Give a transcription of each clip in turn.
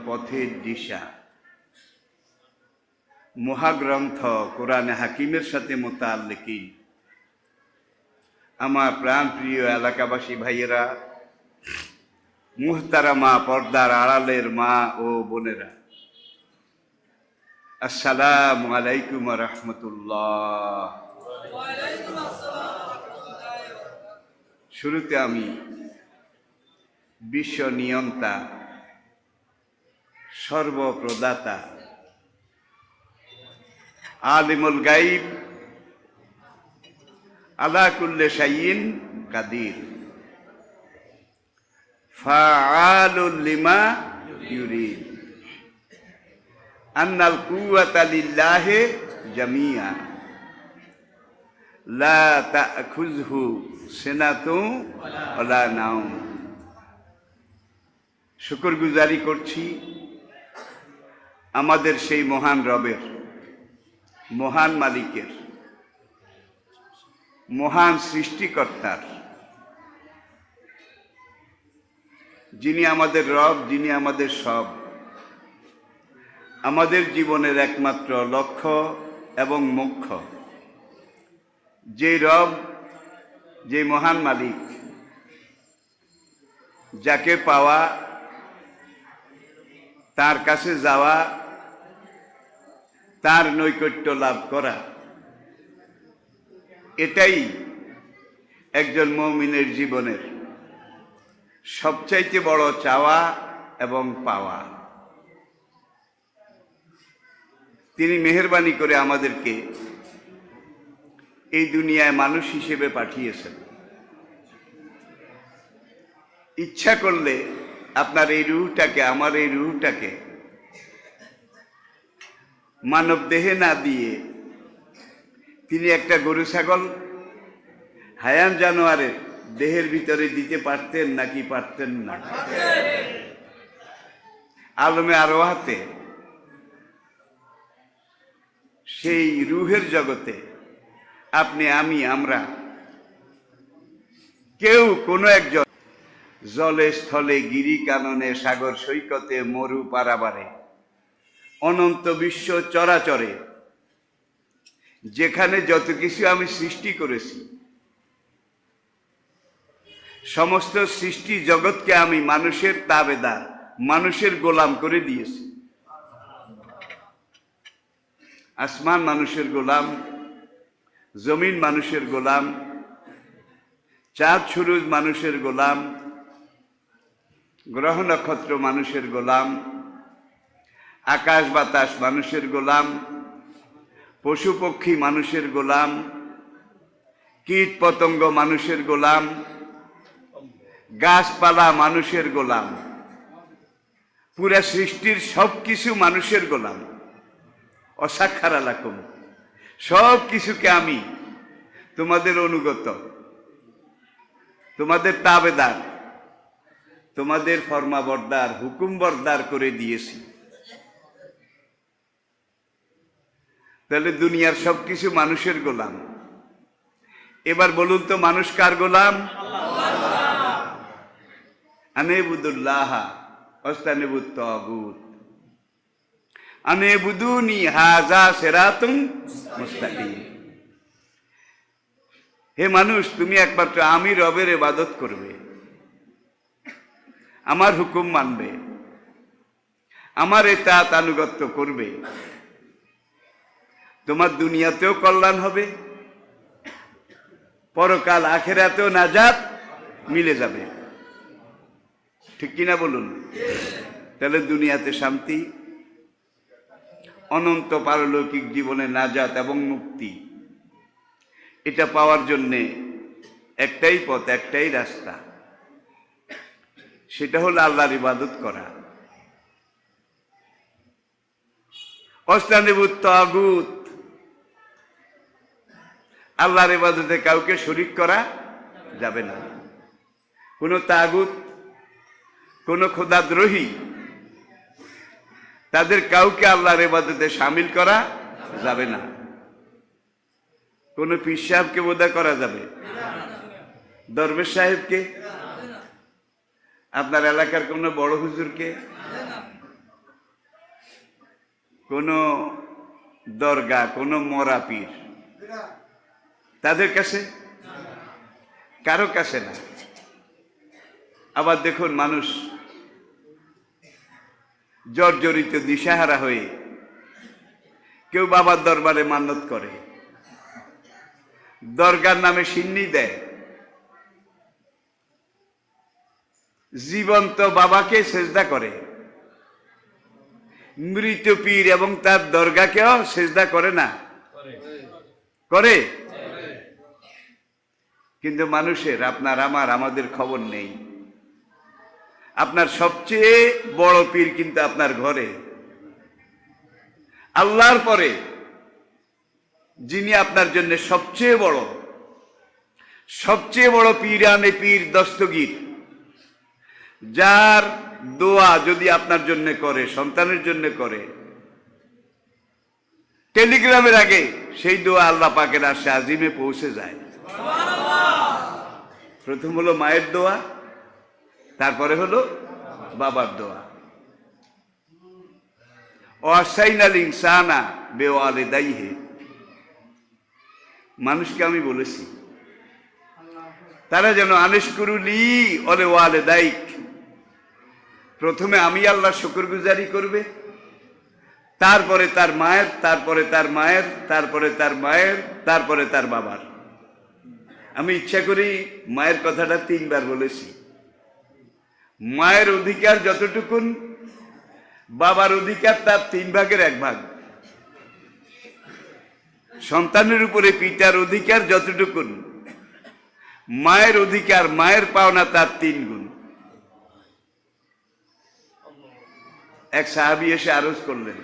পথের দিশা। মহাগ্রন্থ কোরআনে হাকিমের সাথে মোতাল্লিকিন আমার প্রাণপ্রিয় এলাকাবাসী ভাইয়েরা, মুহতারামা পর্দার আড়ালের মা ও বোনেরা, আসসালামু আলাইকুম ওয়া রাহমাতুল্লাহ। শুরুতে আমি বিশ্ব নিয়ন্তা, সর্বপ্রদাতা, আলিমুল গাইব, আলা কুল্লি শাইইন কাদির, ফাআলুল লিমা ইউরিদ, আন্নাল কুওয়াতা লিল্লাহি জামিআ, লা তা'খুযহু সিনাতুন ওয়ালা নাওম। শুকরগুজারি করছি আমাদের সেই মহান রবের, মহান মালিকের, মহান সৃষ্টিকর্তার, যিনি আমাদের রব, যিনি আমাদের সব, আমাদের জীবনের একমাত্র লক্ষ্য এবং মোক্ষ। যে রব, যে মহান মালিক, যাকে পাওয়া, তার কাছে যাওয়া, তার নৈকট্য লাভ করা, এটাই একজন মুমিনের জীবনের সবচাইতে বড় চাওয়া এবং পাওয়া। তিনি মেহেরবানি করে আমাদেরকে এই দুনিয়ায় মানুষ হিসেবে পাঠিয়েছেন। ইচ্ছা করলে আপনার এই রূহটাকে, আমার এই রূহটাকে মানব দেহে না দিয়ে তিনি একটা গরু ছাগল, হায়ান জানোয়ারের দেহের ভিতরে দিতে পারতেন নাকি পারতেন না? আলমে আরওয়াহতে, সেই রূহের জগতে আপনি, আমি, আমরা কেউ কোনো একজন জলে, স্থলে, গিরি কাননে, সাগর সৈকতে, মরু পারাবারে, অনন্ত বিশ্ব চরাচরে যেখানে যত কিছু আমি সৃষ্টি করেছি, সমস্ত সৃষ্টি জগৎকে আমি মানুষের তাবেদার, মানুষের গোলাম করে দিয়েছি। আসমান মানুষের গোলাম, জমিন মানুষের গোলাম, চাঁদ সূরজ মানুষের গোলাম, গ্রহ নক্ষত্র মানুষের গোলাম, আকাশ বাতাস মানুষের গোলাম, পশু পক্ষী মানুষের গোলাম, কীট পতঙ্গ মানুষের গোলাম, গাছপালা মানুষের গোলাম, পুরা সৃষ্টির সব কিছু মানুষের গোলাম। অসাক্ষারা লাকুম, সব কিছুকে আমি তোমাদের অনুগত, তোমাদের তাবেদার, তোমাদের ফরমাবরদার, হুকুমবরদার করে দিয়েছি। তাহলে দুনিয়ার সবকিছু মানুষের গোলাম। এবার বলুন তো, মানুষ কার গোলাম? আনেবুদুল্লাহ ওয়াস্তানিবুত তাগুত, আনেবুদুনি হাযা সিরাতুম মুস্তাকিম। হে মানুষ, তুমি একমাত্র আমি রবের ইবাদত করবে, আমার হুকুম মানবে, আমার ইতাআত আনুগত্য করবে। তোমার দুনিয়াতেও কল্যাণ হবে, পরকাল আখিরাতেও নাজাত মিলে যাবে। ঠিক কিনা বলুন? তাহলে দুনিয়াতে শান্তি, অনন্ত পারলৌকিক জীবনে নাজাত এবং মুক্তি, এটা পাওয়ার জন্যে একটাই পথ, একটাই রাস্তা, সেটা হলো আল্লাহর ইবাদত করা। ওয়াস্তানিবুত তাগুত, আল্লাহর ইবাদতে কাউকে শরীক করা যাবে না। কোন তাগুত, কোন খোদাদ্রোহী, তাদের কাউকে আল্লাহর ইবাদতে শামিল করা যাবে না। কোন পীর সাহেবকে বোধা করা যাবে, দরবেশ সাহেবকে, আপনার এলাকার কোন বড় হুজুরকে, কোনো দরগা, কোনো মরা পীর, তাদের কাছে, কারো কাছে না। আবার দেখুন, মানুষ জর্জরিত দিশাহারা হয়ে কেউ বাবার দরবারে মান্নত করে, দরগার নামে সিন্নি দেয়, জীবন্ত বাবাকে সেজদা করে, মৃত পীর এবং তার দরগাকেও সেজদা করে না? করে। কিন্তু মানুষের, আপনার আমার, আমাদের খবর নেই। আপনার সবচেয়ে বড় পীর কিন্তু আপনার ঘরে। আল্লাহর পরে যিনি আপনার জন্য সবচেয়ে বড় পীরানে পীর দস্তগীর, যার দোয়া যদি আপনার জন্য করে, সন্তানের জন্য করে, টেলিগ্রামের আগে সেই দোয়া আল্লাহ পাকের আরশে আজিমে পৌঁছে যায়। প্রথম হলো মায়ের দোয়া, তারপরে হলো বাবার দোয়া। ওয়াসাইনাল ইনসানা বিওয়ালিদাইহি, মানুষকে আমি বলেছি তারা যেন আনিশকুরুলি ওয়া ওয়ালিদাইক, প্রথমে আমি আল্লাহ শুকরগুজারি করবে, তারপরে তার মায়ের, তারপরে তার মায়ের, তারপরে তার মায়ের, তারপরে তার বাবার। আমি ইচ্ছা করি মায়ের কথাটা 3 বার বলেছি। মায়ের অধিকার যতটুকুন, বাবার অধিকার তার 3 ভাগের 1 ভাগ। সন্তানের উপরে পিতার অধিকার যতটুকুন, মায়ের অধিকার, মায়ের পাওনা তার 3 গুণ। এক সাহাবী এসে আরজ করলেন,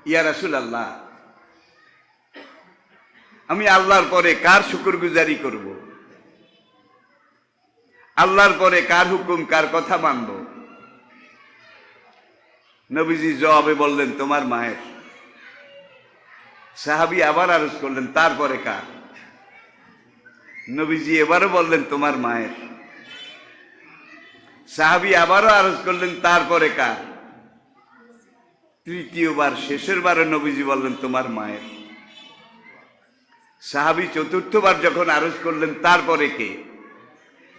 ইয়া রাসূলুল্লাহ, আমি আল্লাহর পরে কার শুকরগুজারি করব? আল্লাহর পরে কার হুকুম, কার কথা মানব? নবীজি জবাবে বললেন, তোমার মায়ের। সাহাবী আবার আরজ করলেন, তারপরে কার? নবীজি এবারও বললেন, তোমার মায়ের। সাহাবী আবারও আরজ করলেন, তারপরে কার? তৃতীয়বার, শেষের বারে নবীজি বললেন, তোমার মায়ের। সাহাবী চতুর্থবার যখন আরজ করলেন, তারপরে কে?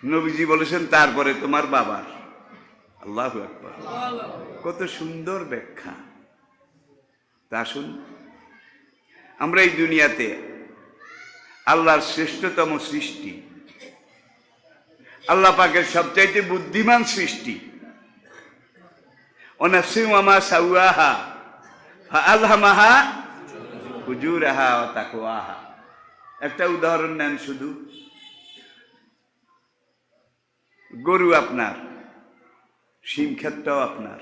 নবীজি বলেছেন, তারপরে তোমার বাবার। আল্লাহু আকবার, কত সুন্দর ব্যাখ্যা। তা শুন, আমরা এই দুনিয়াতে আল্লাহর শ্রেষ্ঠতম সৃষ্টি, আল্লাহ পাকের সবচাইতে বুদ্ধিমান সৃষ্টি। ওয়ানাফসিন ওয়া মা সাওয়াহা ফাআলহামাহা ফুজুরাহা ওয়া তাকওয়াহা। একটা উদাহরণ নেন শুধু। গরু আপনার, শিম ক্ষেতটাও আপনার।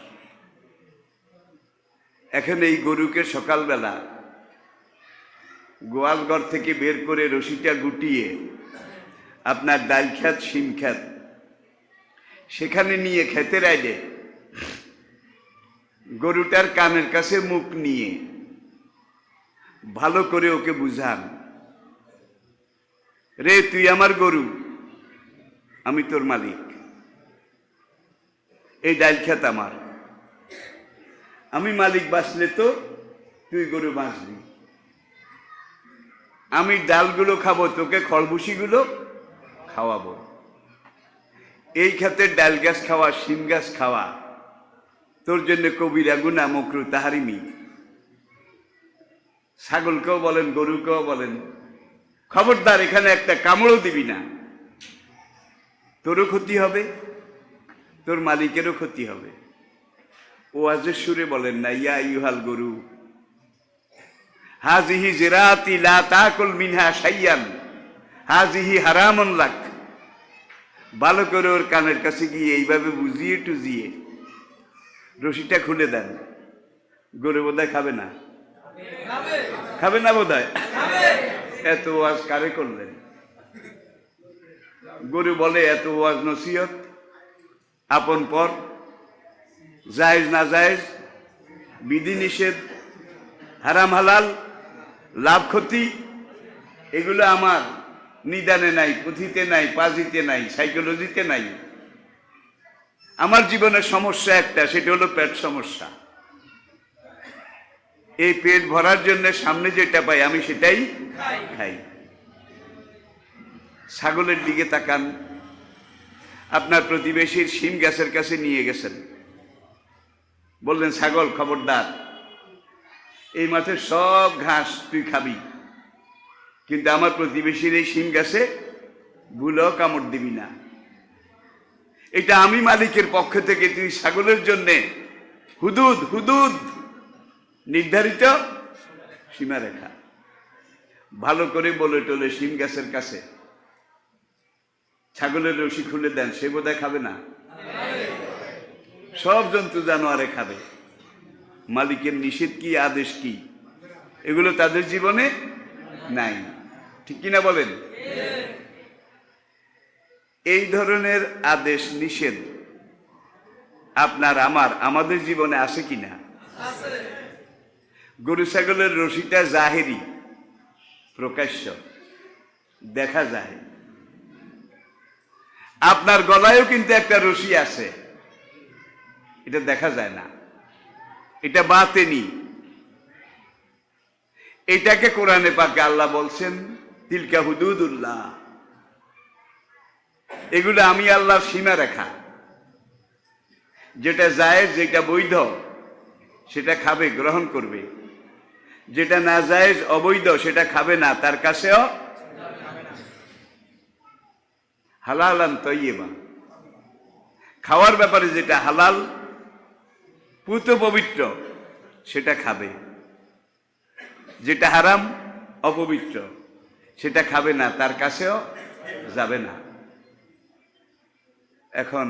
এখন এই গরুকে সকালবেলা গোয়ালঘর থেকে বের করে রশিটা গুটিয়ে আপনার ডাল ক্ষেত, শিম ক্ষেত, সেখানে নিয়ে ক্ষেতের আইলে গরুটার কানের কাছে মুখ নিয়ে ভালো করে ওকে বুঝান, রে তুই আমার গরু, আমি তোর মালিক, এই ডাল ক্ষেত আমার, আমি মালিক বাঁচলে তো তুই গরু বাঁচবি, আমি ডালগুলো খাবো, তোকে খড়ভুসিগুলো খাওয়াবো। এই ক্ষেতের ডাল গাছ খাওয়া, শিম গাছ খাওয়া তোর জন্য কবিরা গুনাহ, মাকরুহ তাহরিমি। ছাগলকেও বলেন, গরুকেও বলেন, খবরদার এখানে একটা কামড়ও দিবি না, তোরও ক্ষতি হবে, তোর মালিকেরও ক্ষতি হবে। ওয়াজের সুরে বলেন না, ইয়া আইয়ুহাল গরু হাজিহি জিরাতি লা তাকুল মিনহা শাইয়ান হাজিহি হারামুন লাক। ভালো করে ওর কানের কাছে গিয়ে এইভাবে বুঝিয়ে টুজিয়ে রশিটা খুলে দেন। গরু বোধহয় খাবে না, খাবে না বোধহয়। এত ওয়াজ কারে করলেন? গরু বলে এত ওয়াজ নসিহত, আপন পর, জায়েজ না জায়েজ, বিধি নিষেধ, হারাম হালাল, লাভ ক্ষতি, এগুলো আমার নিদানে নাই, পুঁথিতে নাই, পাজিতে নাই, সাইকোলজিতে নাই। আমার জীবনের সমস্যা একটা, সেটা হলো পেট সমস্যা। এই পেট ভরার জন্য সামনে যেটা পাই আমি সেটাই খাই। ছাগলের দিকে তাকান, আপনার প্রতিবেশীর শিম গাছের কাছে নিয়ে গেছেন, বললেন ছাগল খবরদার, এই মাঠের সব ঘাস তুই খাবি, কিন্তু আমার প্রতিবেশীর এই শিম গাছে ভুলেও কামড় দিবি না। এটা আমি মালিকের পক্ষ থেকে তুই ছাগলের জন্যে হুদুদ হুদুদ নির্ধারিত সীমারেখা ভালো করে বলে টলে শিম গাছের কাছে ছাগলের রশি খুলে দেন, সে বোধহয় খাবে না, সব জন্তু জানোয়ারে খাবে। মালিকের নিষেধ কি আদেশ কি এগুলো তাদের জীবনে নাই, ঠিক কিনা বলেন? এই ধরনের আদেশ নিষেধ আপনার আমাদের জীবনে আছে কিনা? গরু ছাগলের রশিটা জাহেরি, প্রকাশ্য, দেখা যায়। আপনার গলায়ও কিন্তু একটা রশি আছে, এটা দেখা যায় না, এটা বাতেনি। এটাকে কোরআনে পাকে আল্লাহ বলছেন তিলকা হুদুদুল্লাহ, এগুলো আমি আল্লাহর সীমা রেখা। যেটা জায়েজ, যেটা বৈধ সেটা খাবে, গ্রহণ করবে, যেটা না জায়েজ অবৈধ সেটা খাবে না, তার কাছেও হালালান তয়্যিবা, খাওয়ার ব্যাপারে যেটা হালাল পুত পবিত্র সেটা খাবে, যেটা হারাম অপবিত্র সেটা খাবে না, তার কাছেও যাবে না। এখন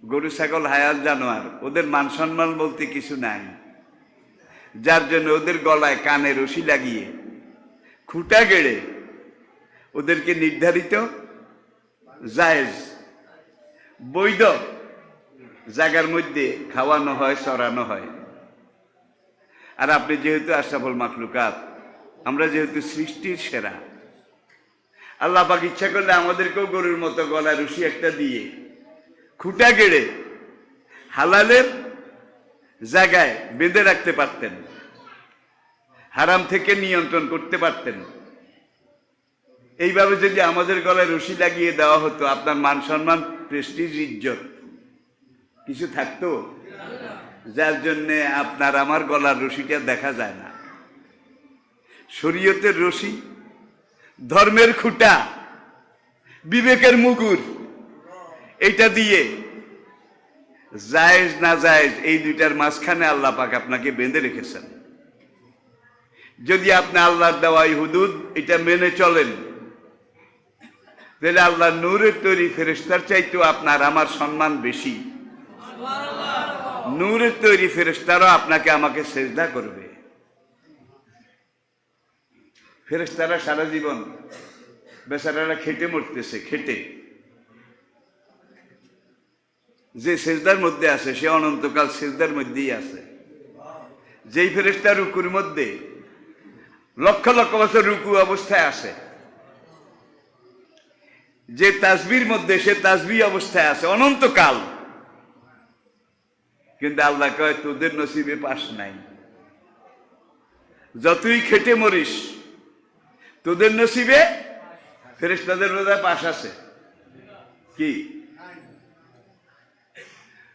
গরু ছাগল হায়াত জানোয়ার, ওদের মান সম্মান বলতে কিছু নাই, যার জন্য ওদের গলায় কানে রশি লাগিয়ে খুঁটা গেড়ে ওদেরকে নির্ধারিত জায়েজ বৈধ জায়গার মধ্যে খাওয়ানো হয়, চড়ানো হয়। আর আপনি যেহেতু আশরাফুল মাখলুকাত, আমরা যেহেতু সৃষ্টির সেরা, আল্লাহ পাক ইচ্ছা করলে আমাদেরকেও গরুর মতো গলায় রশি একটা দিয়ে খুঁটা গেড়ে হালালের জায়গায় বেঁধে রাখতে পারতেন, হারাম থেকে নিয়ন্ত্রণ করতে পারতেন। এইভাবে যদি আমাদের গলায় রশি লাগিয়ে দেওয়া হতো, আপনার মান সম্মান, প্রেস্টিজ, ইজ্জত কিছু থাকতো? যার জন্যে আপনার আমার গলার রশিটা দেখা যায় না। শরীয়তের রশি, ধর্মের খুঁটা, বিবেকের মুগুর, এইটা দিয়ে জায়েজ না জায়েজ এই দুইটার মাঝখানে আল্লাহ পাক আপনাকে বেঁধে রেখেছেন। যদি আপনি আল্লাহর দেওয়াই হুদুদ এটা মেনে চলেন, তাহলে আল্লাহ নূরের তৈরি ফেরেশতার চাইতেও আপনার আমার সম্মান বেশি। নূরের তৈরি ফেরেশতারাও আপনাকে আমাকে সেজদা করবে। ফেরেশতারা সারা জীবন বেচারারা খেটে মরতেছে, খেটে যে সেজদার মধ্যে আছে সে অনন্তকাল সেজদার মধ্যেই আছে। যেই ফেরেশতা রুকুর মধ্যে লক্ষ লক্ষ বছর রুকু অবস্থায় আছে, যে তাসবির মধ্যে সে তাসবিহ অবস্থায় আছে অনন্তকাল, কিন্তু আল্লাহ কয় তোদের নসিবে পাস নাই, যতই খেটে মরিস তোদের নসিবে ফেরেশতাদের রোজা পাস আছে। কি?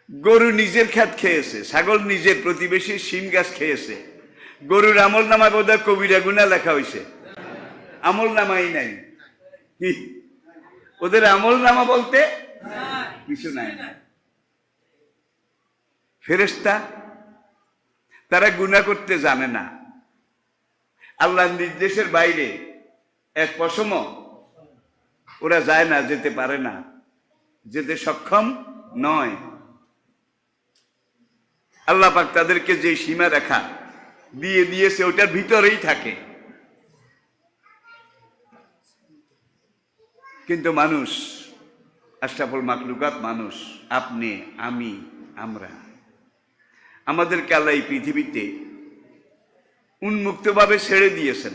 গরু নিজের খেত খেয়েছে, ছাগল নিজের প্রতিবেশীর শিম গাছ খেয়েছে, গরুর আমল নামায় বোধহয় কবিরা গুনাহ লেখা হয়েছে, আমল নামাই নাই। কি? ওদের আমল নামা বলতে কিছু নাই। ফেরেশতা তারা গুনাহ করতে জানে না, আল্লাহর নির্দেশের বাইরে এক পশম ওরা যায় না, যেতে পারে না, যেতে সক্ষম নয়। আল্লাহ পাক তাদেরকে যে সীমা রেখা দিয়ে দিয়েছে ওটার ভিতরেই থাকে। কিন্তু মানুষ, আশরাফুল মাখলুকাত মানুষ, আপনি, আমি, আমরা, আমাদেরকে আল্লাহ এই পৃথিবীতে উন্মুক্তভাবে ছেড়ে দিয়েছেন।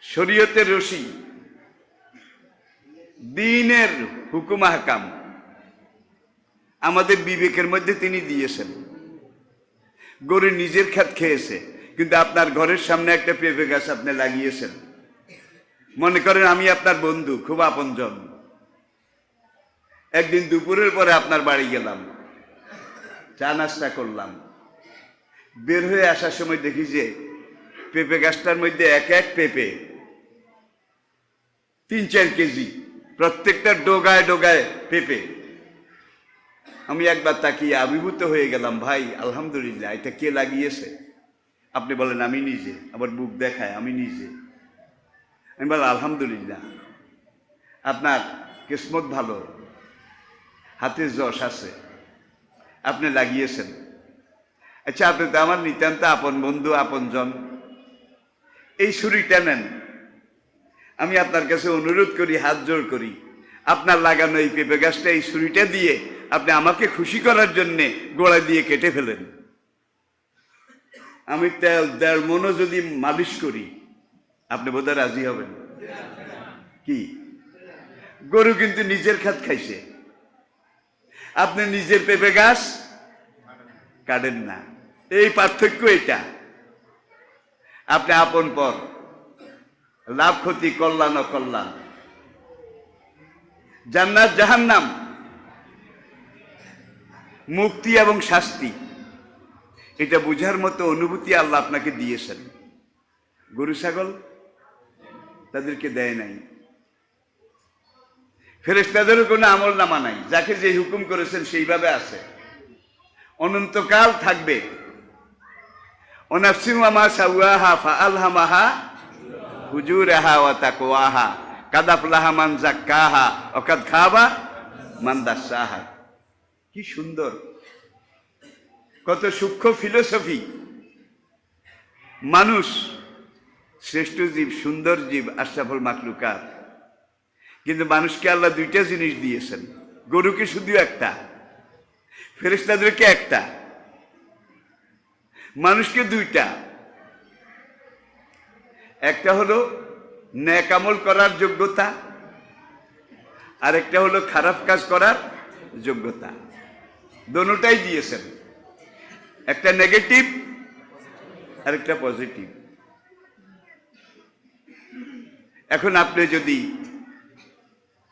শরীয়তের রশি, দ্বীনের হুকুম আহকাম আমাদের বিবেকের মধ্যে তিনি দিয়েছেন। গরু নিজের ক্ষেত খেয়েছে, কিন্তু আপনার ঘরের সামনে একটা পেঁপে গাছ আপনি লাগিয়েছেন। মনে করেন আমি আপনার বন্ধু, খুব আপনজন। একদিন দুপুরের পরে আপনার বাড়ি গেলাম, চা নাস্তা করলাম। বের হয়ে আসার সময় দেখি যে পেঁপে গাছটার মধ্যে এক এক পেঁপে 3-4 কেজি, প্রত্যেকটা ডোগায় ডোগায় পেঁপে। আমি একবার তাকিয়ে আবির্ভূত হয়ে গেলাম, ভাই আলহামদুলিল্লাহ, এটা কে লাগিয়েছে? আপনি বলেন আমি নিজে, আবার বুক দেখায় আমি নিজে। আমি বললাম আলহামদুলিল্লাহ, আপনার কিসমত ভালো, হাতে যশ আছে, আপনি লাগিয়েছেন। আচ্ছা, আপনি তো আমার নিতান্ত আপন বন্ধু, আপনজন। এই ছুরিটা নেন, আমি আপনার কাছে অনুরোধ করি, হাত জোড় করি, আপনার লাগানো এই পেঁপে গাছটা এই ছুরিটা দিয়ে আপনি আমাকে খুশি করার জন্য গোড়া দিয়ে কেটে ফেলেন। আমি তেল 1.5 মণ যদি মালিশ করি, আপনি বোধহয় রাজি হবেন কি? গরু কিন্তু নিজের খাত খাইছে, আপনি নিজের পেঁপে গাছ কাটেন না। এই পার্থক্য এটা। আপনি আপন পর, লাভ ক্ষতি, কল্যাণ অকল্যাণ, জান্নাত জাহান্নাম, মুক্তি এবং শাস্তি, এটা বুঝার মতো অনুভূতি আল্লাহ আপনাকে দিয়েছেন। গরু ছাগল তাদেরকে দেয় নাই। ফেরেশতাদেরও কোনো আমল নামা নাই, যাকে যে হুকুম করেছেন সেইভাবে আছে, অনন্তকাল থাকবে। ওয়ানাফসিন ওয়া মা সাওয়াহা ফাআলহামাহা ফুজুরাহা ওয়া তাকওয়াহা কাদ আফলাহা মান যাক্কাহা ওয়া কাদ খাবা মান দাসসাহা। কি সুন্দর, কত সূক্ষ্ম ফিলোসফি। মানুষ শ্রেষ্ঠ জীব, সুন্দর জীব, আশরাফুল মাখলুকাত, কিন্তু মানুষকে আল্লাহ 2টা জিনিস দিয়েছেন। গরুকে শুধু একটা, ফেরেশতাদেরকে একটা, মানুষকে 2টা। একটা হলো নেক আমল করার যোগ্যতা, আর একটা হলো খারাপ কাজ করার যোগ্যতা। দোনোটাই দিয়েছেন, একটা নেগেটিভ আর একটা পজিটিভ। এখন আপনি যদি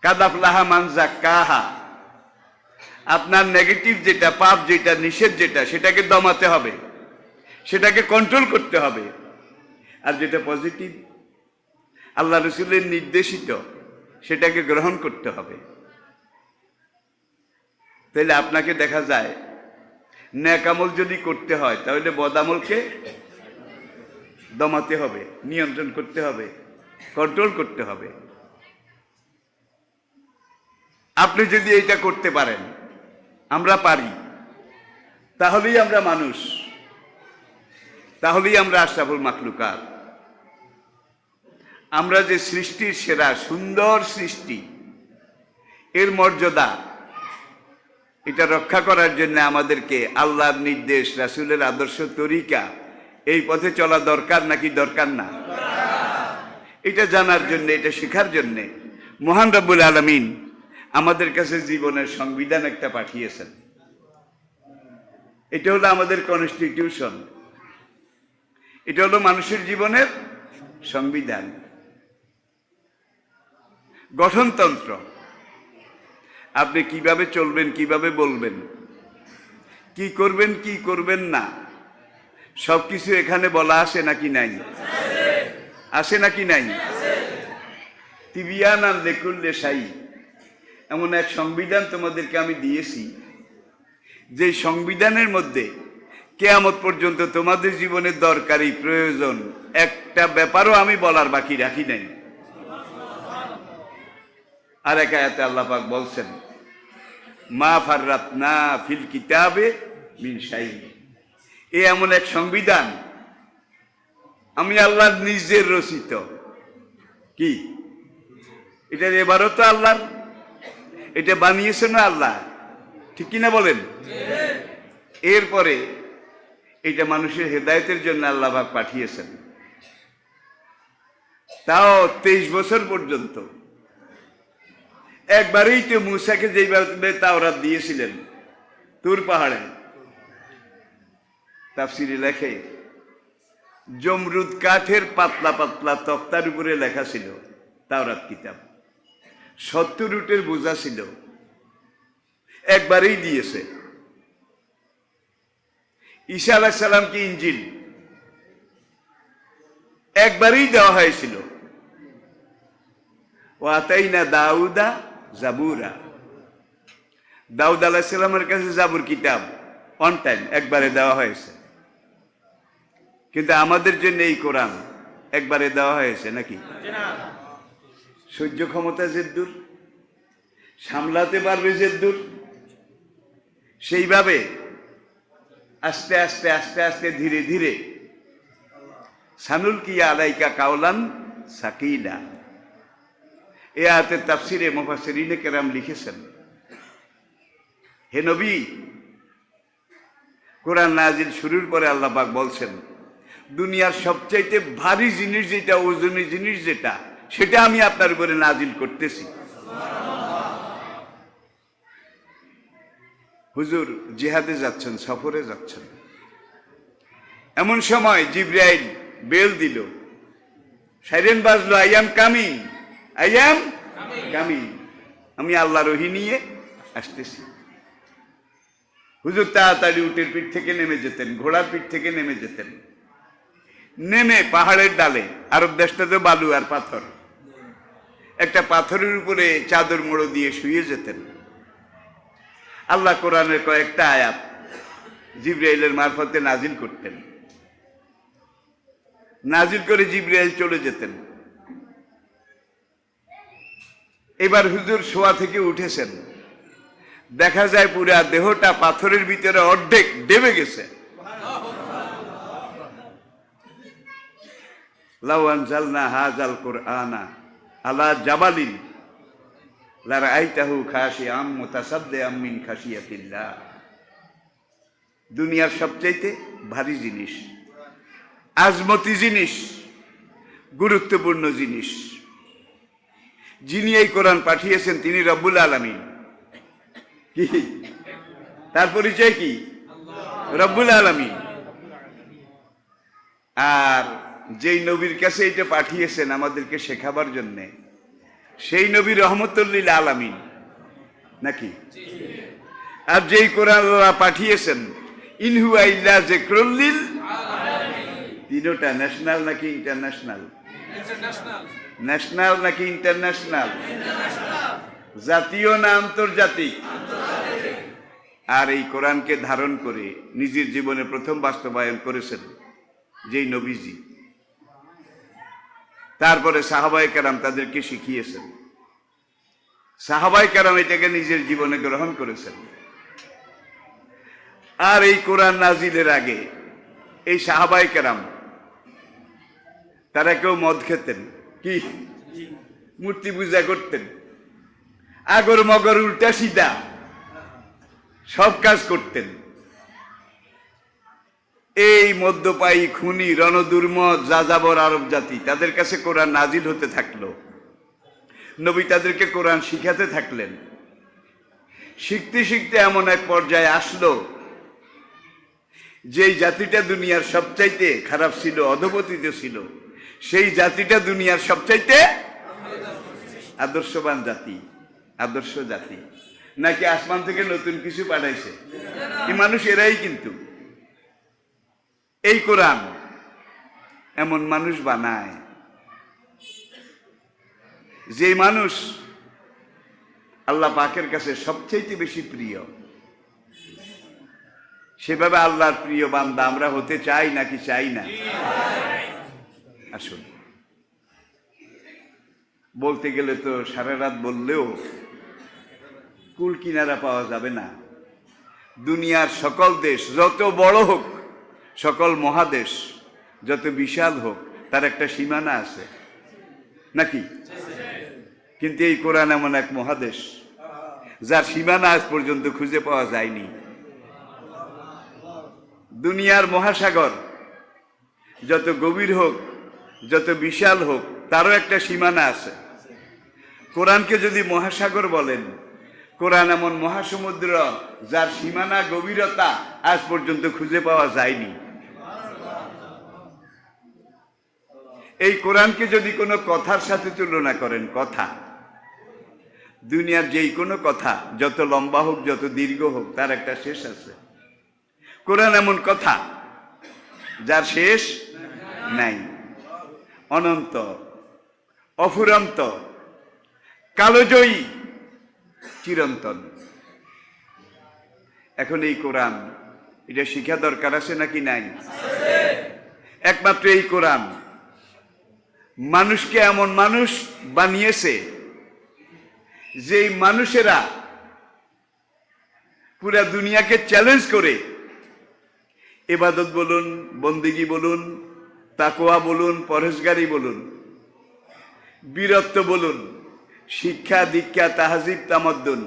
কাদ আফলাহা মান যাক্কাহা, আপনার নেগেটিভ যেটা, পাপ যেটা, নিষেধ যেটা, সেটাকে দমাতে হবে, সেটাকে কন্ট্রোল করতে হবে। আর যেটা পজিটিভ, আল্লাহ রাসূলের নির্দেশিত, সেটাকে গ্রহণ করতে হবে। তাহলে আপনাকে দেখা যায় নেক আমল যদি করতে হয়, তাহলে বদ আমলকে দমাতে হবে, নিয়ন্ত্রণ করতে হবে, কন্ট্রোল করতে হবে। আপনি যদি এইটা করতে পারেন, আমরা পারি, তাহলেই আমরা মানুষ, তাহলেই আমরা আশরাফুল মাখলুকাত। আমরা যে সৃষ্টির সেরা সুন্দর সৃষ্টি, এর মর্যাদা, এটা রক্ষা করার জন্য আমাদেরকে আল্লাহর নির্দেশ, রাসূলের আদর্শ, তরিকা, এই পথে চলা দরকার নাকি দরকার না? এটা জানার জন্য, এটা শেখার জন্য মহান রব্বুল আলামিন আমাদের কাছে জীবনের সংবিধান একটা পাঠিয়েছেন। এটা হলো আমাদের কনস্টিটিউশন, এটা হলো মানুষের জীবনের সংবিধান, গঠনতন্ত্র। আপনি কিভাবে চলবেন, কিভাবে বলবেন, কি করবেন, কি করবেন না, সবকিছু এখানে বলা আছে নাকি নাই? আছে নাকি নাই? তিবিয়ানান লিকুল্লি শাই, এমন এক সংবিধান তোমাদেরকে আমি দিয়েছি, যে সংবিধানের মধ্যে কিয়ামত পর্যন্ত তোমাদের জীবনে দরকারি, প্রয়োজন একটা ব্যাপারও আমি বলার বাকি রাখি নাই। আর এক আয়াতে আল্লাহ পাক বলছেন, মা ফাররাতনা ফিল কিতাবে মিন শাই। এ এমন এক সংবিধান আমি আল্লাহ নিজের রচিত। কি এটা? এবারও তো আল্লাহর, এটা বানিয়েছেন আল্লাহ, ঠিক কিনা বলেন? এরপরে এটা মানুষের হেদায়েতের জন্য আল্লাহ পাক পাঠিয়েছেন, তাও 23 বছর পর্যন্ত। একবারেই তো মূসাকে যেইভাবে তাওরাত দিয়েছিলেন তুর পাহাড়ে, তাফসিরে লেখে জমরুদ কাঠের পাতলা পাতলা তক্তার উপরে লেখা ছিল তাওরাত কিতাব, 70 উটের বোঝা ছিল, একবারেই দিয়েছে। ঈসা আলাইহিস সালামকে ইনজিল একবারেই দেওয়া হয়েছিল। ওয়াতাইনা দাউদা জাবুরা, দাউদ আলাইহিস সালামের কাছে জাবুর কিতাব অন টাইম একবারে দেওয়া হয়েছে। কিন্তু আমাদের জন্য এই কোরআন একবারে দেওয়া হয়েছে নাকি? সহ্য ক্ষমতা যেদূর, সামলাতে পারবে যেদূর, সেইভাবে আস্তে আস্তে আস্তে আস্তে ধীরে ধীরে সানুলকিয়া আলাইকা কাওলান সাকিলা। এ আয়াতের তাফসিরে মুফাসসিরিনে কেরাম লিখেছেন, হে নবী, কোরআন নাজিল শুরুর পরে আল্লাহ পাক বলছেন দুনিয়ার সবচাইতে ভারী জিনিস যেটা, ওজনী জিনিস যেটা, সেটা আমি আপনার উপরে নাজিল করতেছি। হুজুর জিহাদে যাচ্ছেন, সফরে যাচ্ছেন, এমন সময় জিবরাইল বেল দিল, সাইরেন বাজলো, I am coming, I am coming, আমি আল্লাহর ওহী নিয়ে আসতেছি। হুজুর তাড়াতাড়ি উটের পিঠ থেকে নেমে যেতেন, ঘোড়ার পিঠ থেকে নেমে যেতেন, নেমে পাহাড়ের ডালে, আরব দেশটাতে বালু আর পাথর, একটা পাথরের উপরে চাদর মোড়ো দিয়ে শুয়ে যেতেন। আল্লাহ কোরআনের কয়েকটা আয়াত জিবরাইলের মারফতে নাজিল করতেন, নাজিল করে জিবরাইল চলে যেতেন। এবার হুজুর শোয়া থেকে উঠেছেন, দেখা যায় পুরা দেহটা পাথরের ভিতরে অর্ধেক ডেবে গেছে। লাউ আনজালনা হাযাল কুরআনা আলা জাবালিন লারাআইতাহু খাশিআম মুতাসাদ্দিআম মিন খাশিয়াতিল্লাহ। দুনিয়ার সবচাইতে ভারী জিনিস, আজমতি জিনিস, গুরুত্বপূর্ণ জিনিস, যিনি এই কোরআন পাঠিয়েছেন তিনি রব্বুল আলামিন। কি তার পরিচয় কি? রব্বুল আলামিন। আর যেই নবীর কাছে এটা পাঠিয়েছেন আমাদেরকে শেখাবার জন্য, সেই নবী রহমতুল লিল আলামিন নাকি? আর যেই কোরআন আল্লাহ পাঠিয়েছেন ইন হুয়া ইল্লা যিকরুল লিল আলামিন, তিনটা ন্যাশনাল নাকি ইন্টারন্যাশনাল? ন্যাশনাল নাকি ইন্টারন্যাশনাল? জাতীয় না আন্তর্জাতিক? আর এই কোরআনকে ধারণ করে নিজের জীবনে প্রথম বাস্তবায়ন করেছেন যেই নবীজি, তারপরে সাহাবায়ে কেরাম তাদেরকে শিখিয়েছেন, সাহাবায়ে কেরাম এটাকে নিজের জীবনে গ্রহণ করেছেন। আর এই কোরআন নাজিলের আগে এই সাহাবায়ে কেরাম তারা কেউ মদ খেতেন, কি মূর্তি পূজা করতেন, আগর মগর উল্টা সিধা সব কাজ করতেন। এই মদ্যপায়ী, খুনি, রণদুর্মদ, যাযাবর আরব জাতি, তাদের কাছে কোরআন নাজিল হতে থাকলো। নবী তাদেরকে কোরআন শিখাতে থাকলেন। শিখতে শিখতে এমন এক পর্যায়ে আসলো যেই জাতিটা দুনিয়ার সবচাইতে খারাপ ছিল, অধপতিত ছিল, সেই জাতিটা দুনিয়ার সবচাইতে আদর্শবান জাতি, আদর্শ জাতি। নাকি আসমান থেকে নতুন কিছু পাঠাইছে? এই মানুষ এরাই। কিন্তু এই কোরআন এমন মানুষ বানায় যে মানুষ আল্লাহ পাকের কাছে সবচাইতে বেশি প্রিয়। সেভাবে আল্লাহর প্রিয় বান্দা আমরা হতে চাই নাকি চাই না? আসুন, বলতে গেলে তো সারা রাত বললেও কুল কিনারা পাওয়া যাবে না। দুনিয়ার সকল দেশ যত বড় হোক, সকল মহাদেশ যত বিশাল হোক, তার একটা সীমানা আছে নাকি? কিন্তু এই কোরআন এমন এক মহাদেশ যার সীমানা আজ পর্যন্ত খুঁজে পাওয়া যায়নি। দুনিয়ার মহাসাগর যত গভীর হোক, যত বিশাল হোক, তারও একটা সীমানা আছে। কোরআনকে যদি মহাসাগর বলেন, কোরআন এমন মহাসমুদ্র যার সীমানা, গভীরতা আজ পর্যন্ত খুঁজে পাওয়া যায়নি। এই কোরআনকে যদি কোনো কথার সাথে তুলনা করেন, কথা, দুনিয়ার যেই কোনো কথা যত লম্বা হোক যত দীর্ঘ হোক তার একটা শেষ আছে। কোরআন এমন কথা যার শেষ নাই, অনন্ত, অফুরন্ত, কালজয়ী, চিরন্তন। এখন এই কোরআন, এটা শিক্ষা দরকার আছে নাকি নাই? একমাত্র এই কোরআন মানুষকে এমন মানুষ বানিয়েছে যে মানুষেরা পুরা দুনিয়াকে চ্যালেঞ্জ করে ইবাদত বলুন, বন্দেগী বলুন, তাকওয়া বলুন, পরহেজগারি বলুন, বীরত্ব বলুন, শিক্ষা দীক্ষা, তাহজিব, তামাদ্দুন,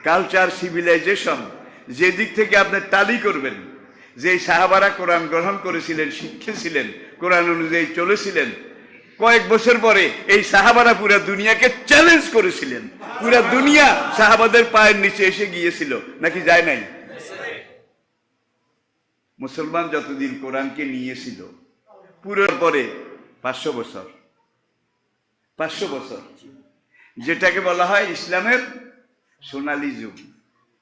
কালচার, সিভিলাইজেশন, যে দিক থেকে আপনি টালি করবেন, যে সাহাবারা কোরআন গ্রহণ করেছিলেন, শিখেছিলেন, কোরআন অনুযায়ী চলেছিলেন, কয়েক বছর পরে এই সাহাবারা পুরা দুনিয়াকে চ্যালেঞ্জ করেছিলেন। পুরা দুনিয়া সাহাবাদের পায়ের নিচে এসে গিয়েছিল, নাকি যায় নাই? মুসলমান যতদিন কোরআনকে নিয়েছিল, পুরো পরে 500 বছর, 500 বছর, যেটাকে বলা হয় ইসলামের সোনালী যুগ,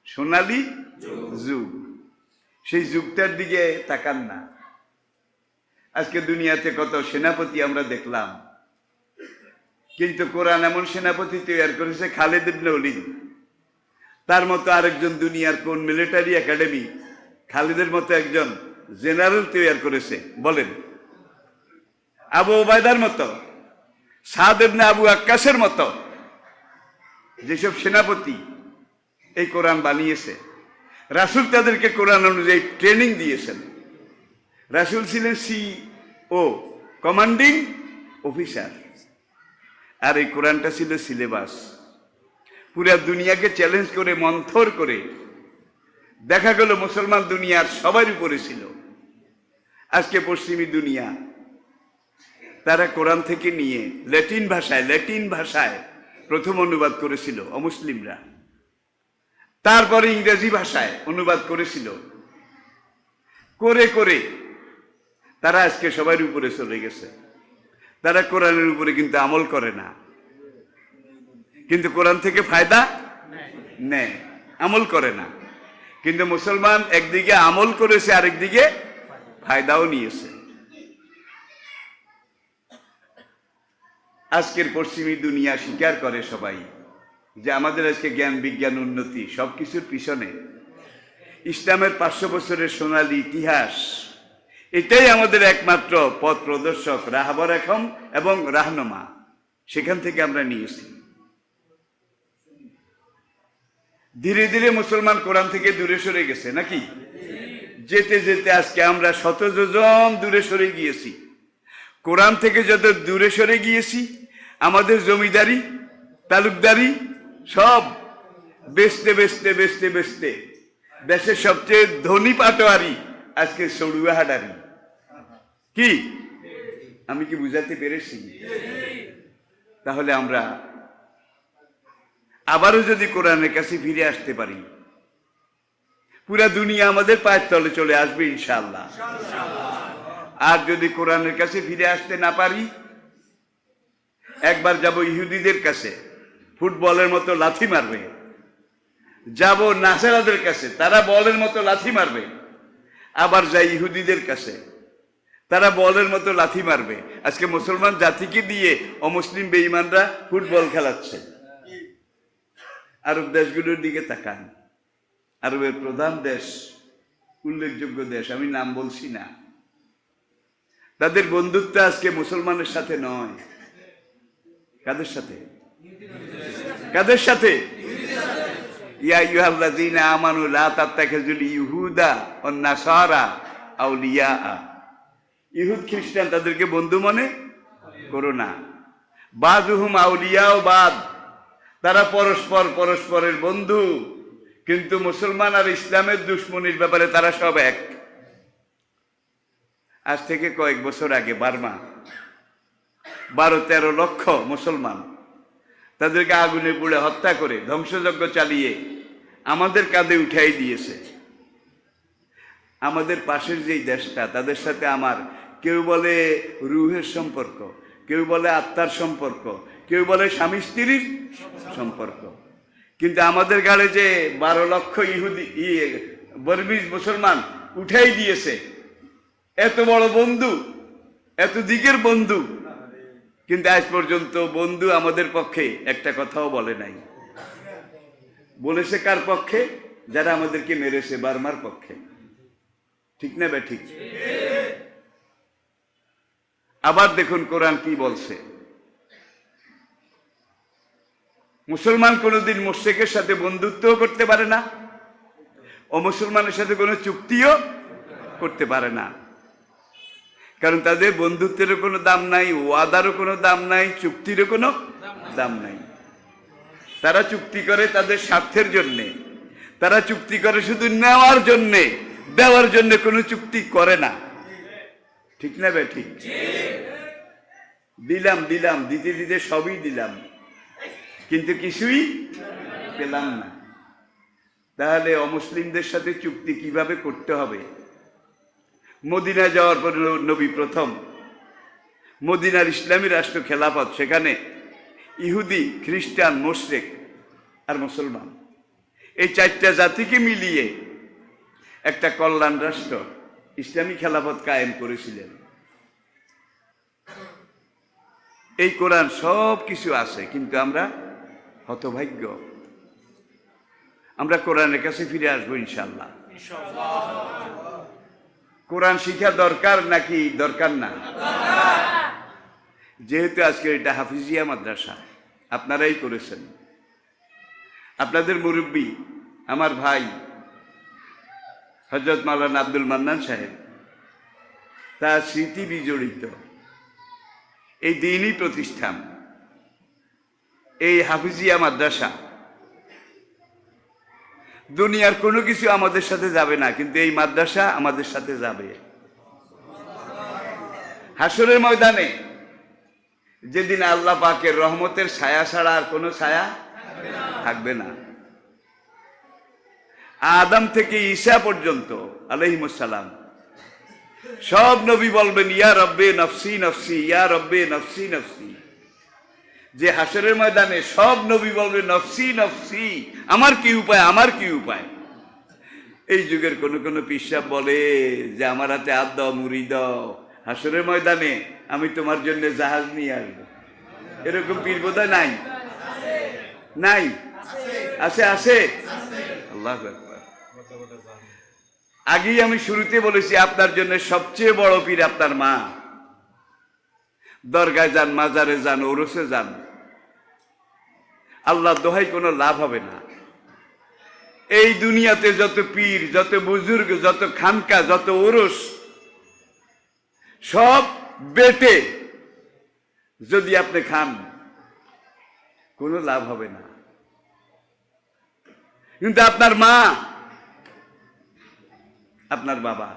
সোনালী যুগ। সেই যুগটার দিকে তাকান না। আজকে দুনিয়াতে কত সেনাপতি আমরা দেখলাম, কিন্তু কোরআন এমন সেনাপতি তৈরি করেছে খালিদ ইবনে ওলীদ, তার মতো আরেকজন দুনিয়ার কোন মিলিটারি একাডেমি খালিদের মতো একজন জেনারেল তৈরি করেছে বলেন? আবু ওবায়দার মতো, সাদ ইবনে আবু আক্কাসের মতো যেসব সেনাপতি এই কোরআন বানিয়েছে, রাসূল তাদেরকে কোরআন অনুযায়ী ট্রেনিং দিয়েছেন। রাসূল ছিলেন সিও, কমান্ডিং অফিসার, আর এই কোরআনটা ছিল সিলেবাস। পুরা দুনিয়াকে চ্যালেঞ্জ করে, মন্থর করে দেখা গেল মুসলমান দুনিয়ার সবার উপরে ছিল। আজকে পশ্চিমী দুনিয়া তারা কোরআন থেকে নিয়ে ল্যাটিন ভাষায় প্রথম অনুবাদ করেছিল অমুসলিমরা, তারপরে ইংরেজি ভাষায় অনুবাদ করেছিল, করে করে তারা আজকে সবার উপরে চলে গেছে। তারা কোরআনের উপরে কিন্তু আমল করে না, কিন্তু কোরআন থেকে ফায়দা নেয়, আমল করে না। কিন্তু মুসলমান একদিকে আমল করেছে, আরেকদিকে ফায়দাও নিয়েছে। আজকের পশ্চিমী দুনিয়া স্বীকার করে সবাই যে আমাদের আজকে জ্ঞান বিজ্ঞান উন্নতি সবকিছুর পিছনে ইসলামের 500 বছরের সোনালী ইতিহাস, এটাই আমাদের একমাত্র পথ প্রদর্শক, রাহবার এখন এবং রাহনুমা, সেখান থেকে আমরা নিয়েছি। ধীরে ধীরে মুসলমান কোরআন থেকে দূরে সরে গেছে, নাকি? যেতে যেতে আজকে আমরা শত যোজন দূরে সরে গিয়েছি। কোরআন থেকে যত দূরে সরে গিয়েছি, আমাদের জমিদারি, তালুকদারি সব বেচতে বেচতে বেচতে বেচতে দেশের সবচেয়ে ধনী পাটোয়ারি আজকে সড়ুয়া হাডারি। কি আমি কি বুঝাতে পেরেছি? তাহলে আমরা আবারও যদি কোরআনের কাছে ফিরে আসতে পারি, পুরা দুনিয়া আমাদের পায়ের তলে চলে আসবে ইনশাআল্লাহ। আর যদি কোরআনের কাছে ফিরে আসতে না পারি, একবার যাব ইহুদিদের কাছে, ফুটবলের মতো লাথি মারবে। যাব নাসারাদের কাছে, তারা বলের মতো লাথি মারবে। আবার যাই ইহুদিদের কাছে, তারা বলের মতো লাথি মারবে। আজকে মুসলমান জাতিকে দিয়ে অমুসলিম বেঈমানরা ফুটবল খেলাচ্ছে। আরব দেশগুলোর দিকে তাকান, আরবের প্রধান দেশ, উল্লেখযোগ্য দেশ, আমি নাম বলছি না, তাদের বন্ধুত্ব আজকে মুসলমানের সাথে নয়। কাদের সাথে? কাদের সাথে? ইয়া আইয়ুহাল্লাযীনা আমানু লা তাত্তাখিযুল ইহুদা ওয়ান নাসারা আউলিয়া। ইহুদ খ্রিস্টান তাদেরকে বন্ধু মনে করো না। বাযুহুম আউলিয়া ও বাদ, তারা পরস্পরের বন্ধু, কিন্তু মুসলমান আর ইসলামের দুশ্মনীর ব্যাপারে তারা সব এক। আজ থেকে কয়েক বছর আগে বার্মা 12-13 লক্ষ মুসলমান, তাদেরকে আগুনে পুড়ে হত্যা করে ধ্বংসযজ্ঞ চালিয়ে আমাদের কাঁধে উঠাই দিয়েছে। আমাদের পাশের যেই দেশটা, তাদের সাথে আমার কেউ বলে রুহের সম্পর্ক, কেউ বলে আত্মার সম্পর্ক, কেউ বলে স্বামী স্ত্রীর সম্পর্ক। কিন্তু আমাদের গাড়ে যে 12 লক্ষ ইহুদি বর্মিজ মুসলমান উঠাই দিয়েছে, এত বড় বন্ধু, এত দিকের বন্ধু, কিন্তু আজ পর্যন্ত বন্ধু আমাদের পক্ষে একটা কথাও বলে নাই। বলেছে কার পক্ষে? যারা আমাদেরকে মেরেছে, বার্মার পক্ষে। ঠিক না বে ঠিক? আবার দেখুন কোরআন কি বলছে। মুসলমান কোনোদিন মুশরিকের সাথে বন্ধুত্বও করতে পারে না, অমুসলমানের সাথে কোনো চুক্তিও করতে পারে না। কারণ তাদের বন্ধুত্বেরও কোনো দাম নাই, ওয়াদারও কোনো দাম নাই, চুক্তিরও কোনো দাম নাই। তারা চুক্তি করে তাদের স্বার্থের জন্যে, তারা চুক্তি করে শুধু নেওয়ার জন্যে, দেওয়ার জন্য কোনো চুক্তি করে না। ঠিক না বে ঠিক? দিলাম দিলাম, দিতে দিতে সবই দিলাম, কিন্তু কিছুই পেলাম না। তাহলে অমুসলিমদের সাথে চুক্তি কিভাবে করতে হবে? মদিনা যাওয়ার পর নবী প্রথম মদিনার ইসলামী রাষ্ট্র খেলাফত, সেখানে ইহুদি, খ্রিস্টান, মুশরিক আর মুসলমান, এই 4টা জাতিকে মিলিয়ে একটা কল্যাণ রাষ্ট্র ইসলামী খেলাফত কায়েম করেছিলেন। এই কোরআন সব কিছু আছে, কিন্তু আমরা হতভাগ্য। আমরা কোরআনের কাছে ফিরে আসবো ইনশাআল্লাহ। কোরআন শিক্ষা দরকার নাকি দরকার না? যেহেতু আজকে এটা হাফিজিয়া মাদ্রাসা, আপনারাই করেছেন, আপনাদের মুরব্বী আমার ভাই হযরত মাওলানা আব্দুল মান্নান সাহেব, তার স্মৃতি বিজড়িত এই দ্বীনী প্রতিষ্ঠান, এই হাফিজিয়া মাদ্রাসা, দুনিয়ার কোনো কিছু আমাদের সাথে যাবে না, কিন্তু এই মাদ্রাসা আমাদের সাথে যাবে। হাসরের ময়দানে যেদিন আল্লাহ পাকের রহমতের ছায়া ছাড়া আর কোনো ছায়া থাকবে না। আদম থেকে ঈসা পর্যন্ত আলাইহিমুস সালাম সব নবী বলবেন ইয়া রব্বে নফসি নফসি, ইয়া রব্বে নফসি নফসি। যে হাসরের ময়দানে সব নবী বলবে নফসি নফসি, আমার কি উপায়, আমার কি উপায়। এই যুগের কোন কোন পিসাব বলে যে আমার হাতে হাত দাও, মুড়ি দাও, হাসরের ময়দানে আমি তোমার জন্য জাহাজ নিয়ে আসবো। এরকম পীর বোধহয় নাই? নাই? আছে? আছে? আল্লাহু আকবার। আগেই আমি শুরুতে বলেছি, আপনার জন্য সবচেয়ে বড় পীর আপনার মা। দরগায় যান, মাজারে যান, ওরসে যান, আল্লাহ দোহাই কোনো লাভ হবে না। এই দুনিয়াতে যত পীর, যত বুজুর্গ, যত খানকা, যত ওরস, সব বেটে যদি আপনি খান, কোনো লাভ হবে না। কিন্তু আপনার মা, আপনার বাবা,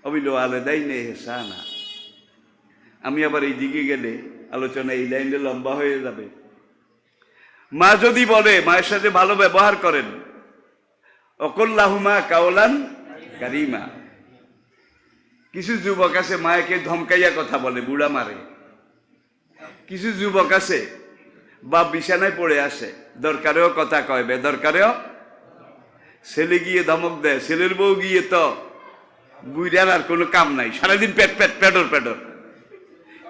অবিল ওয়ালিদাইনে ইহসানা। আমি আবার এই দিকে গেলে আলোচনা এই লাইনে লম্বা হয়ে যাবে। মা যদি বলে, মায়ের সাথে ভালো ব্যবহার করেন, অকুল্লাহুমা কাওলান কারিমা। কিছু যুবক আছে মায়েকে ধমকাইয়া কথা বলে, বুড়া মারে। কিছু যুবক আছে বাপ বিছানায় পড়ে আসে, দরকারেও কথা কয়, বেদরকারেও। ছেলে গিয়ে ধমক দেয়, ছেলের বউ গিয়ে তো বুড়ার আর কোনো কাম নাই, সারাদিন পেট পেট পেডর পেডর।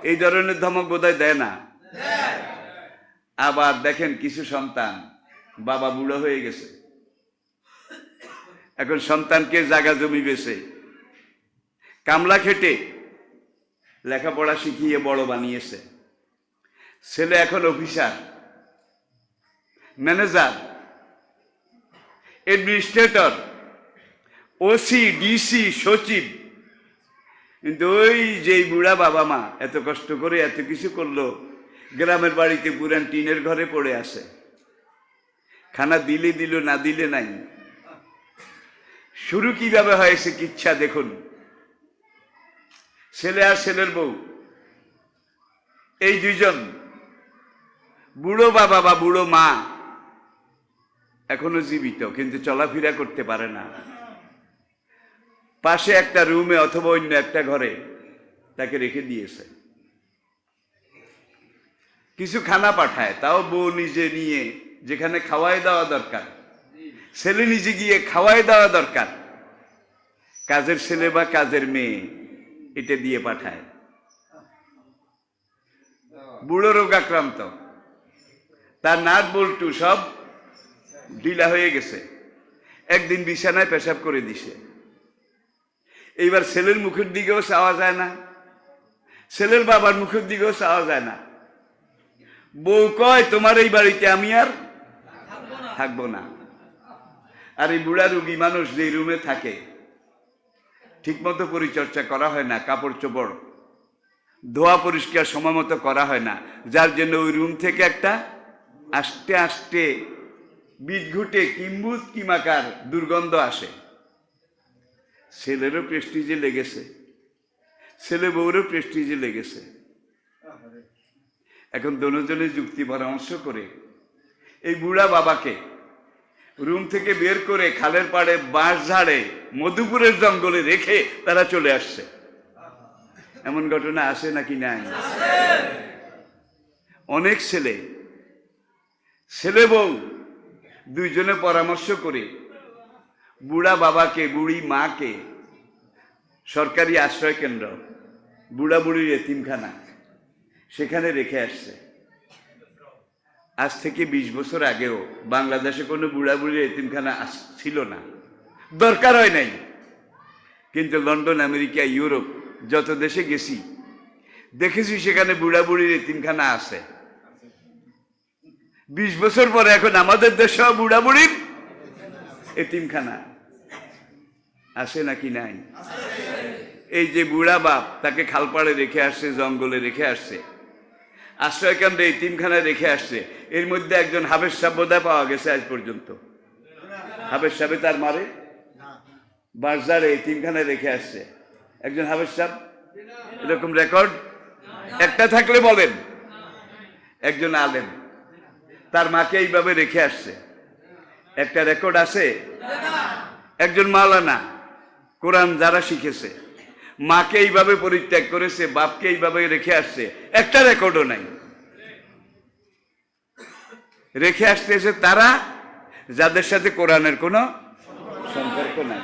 এই ধরনের ধমক বোধহয় দেয় না। আবার দেখেন কিছু সন্তান, বাবা বুড়ো হয়ে গেছে, এখন সন্তানকে জায়গা জমি বেচে, কামলা খেটে লেখাপড়া শিখিয়ে বড় বানিয়েছে। ছেলে এখন officer, manager, administrator, OC, DC, সচিব। কিন্তু ওই যে বুড়া বাবা মা এত কষ্ট করে এত কিছু করলো, গ্রামের বাড়িতে পুরান টিনের ঘরে পড়ে আসে, খানা দিলে দিল, না দিলে নাই। শুরু কিভাবে হয়েছে কিচ্ছা দেখুন। ছেলে আর ছেলের বউ, এই দুইজন, বুড়ো বাবা বা বুড়ো মা এখনো জীবিত, কিন্তু চলাফেরা করতে পারে না। পাশে একটা রুমে অথবা অন্য একটা ঘরে তাকে রেখে দিয়েছে। কিছু খানা পাঠায়, তাও বউ নিজে নিয়ে, যেখানে খাওয়াই দেওয়া দরকার ছেলে নিজে গিয়ে খাওয়াই দেওয়া দরকার, কাজের ছেলে বা কাজের মেয়ে এটা দিয়ে পাঠায়। বুড়ো রোগ আক্রান্ত, তার নাট বল্টু সব ঢিলা হয়ে গেছে, একদিন বিছানায় পেশাব করে দিছে। এইবার ছেলের মুখের দিকেও চাওয়া যায় না, ছেলের বাবার মুখের দিকেও চাওয়া যায় না। বউ কয় তোমার এই বাড়িতে আমি আর থাকবো না। আর এই বুড়া রুগী মানুষ যে রুমে থাকে ঠিক মতো পরিচর্যা করা হয় না, কাপড় চোপড় ধোয়া পরিষ্কার সময় মতো করা হয় না, যার জন্য ওই রুম থেকে একটা আস্তে আস্তে বিদঘুটে কিম্বুজ কিমাকার দুর্গন্ধ আসে। ছেলেরও প্রেস্টিজে লেগেছে, ছেলে বউরও প্রেস্টিজে লেগেছে। এখন দুজনে যুক্তি পরামর্শ করে এই বুড়া বাবাকে রুম থেকে বের করে খালের পাড়ে বাঁশ ঝাড়ে মধুপুরের জঙ্গলে রেখে তারা চলে আসছে। এমন ঘটনা আসে নাকি নাই? অনেক ছেলে বউ দুইজনে পরামর্শ করে বুড়া বাবাকে বুড়ি মাকে সরকারি আশ্রয় কেন্দ্র, বুড়া বুড়ির এতিমখানা, সেখানে রেখে আসছে। আজ থেকে 20 বছর আগেও বাংলাদেশে কোনো বুড়া বুড়ির এতিমখানা ছিল না, দরকার হয় নাই। কিন্তু লন্ডন, আমেরিকা, ইউরোপ যত দেশে গেছি দেখেছি সেখানে বুড়া বুড়ির এতিমখানা আছে। 20 বছর পরে এখন আমাদের দেশেও বুড়া বুড়ির এতিমখানা আছে নাকি নাই? এই যে বুড়া বাপ তাকে খালপাড়ে রেখে আসছে, জঙ্গলে রেখে আসছে, আশ্রয় কেন্দ্রে এতিমখানায় রেখে আসছে। এর মধ্যে একজন হাফেজ সাহেব বোধহয় পাওয়া গেছে আজ পর্যন্ত। হাফেজ সাহেব তার মারে বাজারে এতিমখানায় রেখে আসছে একজন হাফেজ সাহেব, এরকম রেকর্ড একটা থাকলে বলেন। একজন আলেম তার মাকে এইভাবে রেখে আসছে, একটা রেকর্ড আছে? একজন মাওলানা কোরআন যারা শিখেছে মাকে এইভাবে পরিত্যাগ করেছে, বাপকে এইভাবে রেখে আসছে, একটা রেকর্ডও নাই। রেখে আসতেছে তারা যাদের সাথে কোরআনের কোনো সম্পর্ক নাই।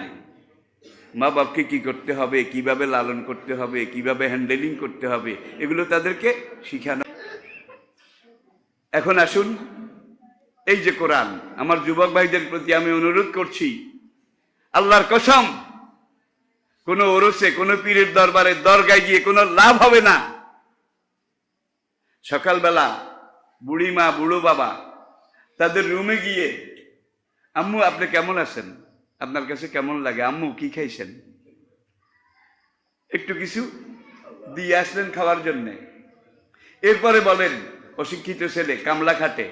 মা বাপকে কি করতে হবে, কিভাবে লালন করতে হবে, কিভাবে হ্যান্ডেলিং করতে হবে, এগুলো তাদেরকে শিখানো। এখন আসুন, এই যে কোরআন, আমার যুবক ভাইদের প্রতি আমি অনুরোধ করছি, আল্লাহর কসম কোন ওরসে, কোন পীরের দরবারে দরগায় গিয়ে কোনো লাভ হবে না। সকালবেলা বুড়ি মা বুড়ো বাবা তাদের রুমে গিয়ে, আম্মু আপনি কেমন আছেন, আপনার কাছে কেমন লাগে, আম্মু কি খাইছেন, একটু কিছু দিয়ে আসলেন খাওয়ার জন্য। এরপরে বলেন, অশিক্ষিত ছেলে কামলা খাটে,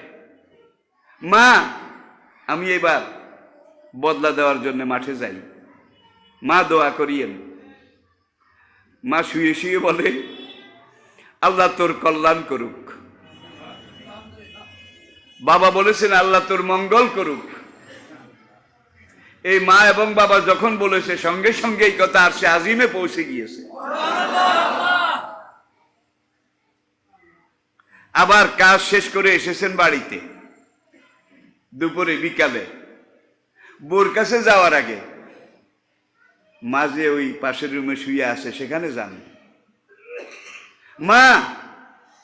মা আমি এবার বদলা দেওয়ার জন্য মাঠে যাই, মা দোয়া করিয়েন। মা শুয়ে শুয়ে বলে, আল্লাহ তোর কল্যাণ করুক। বাবা বলেছেন আল্লাহ তোর মঙ্গল করুক। এই মা এবং বাবা যখন বলেছে সঙ্গে সঙ্গে এই কথা আরশে আজিমে পৌঁছে গিয়েছে। আবার কাজ শেষ করে এসেছেন বাড়িতে, দুপুরে বিকালে বোর কাছে যাওয়ার আগে মাঝে ওই পাশের রুমে শুয়ে আছে, সেখানে যান, মা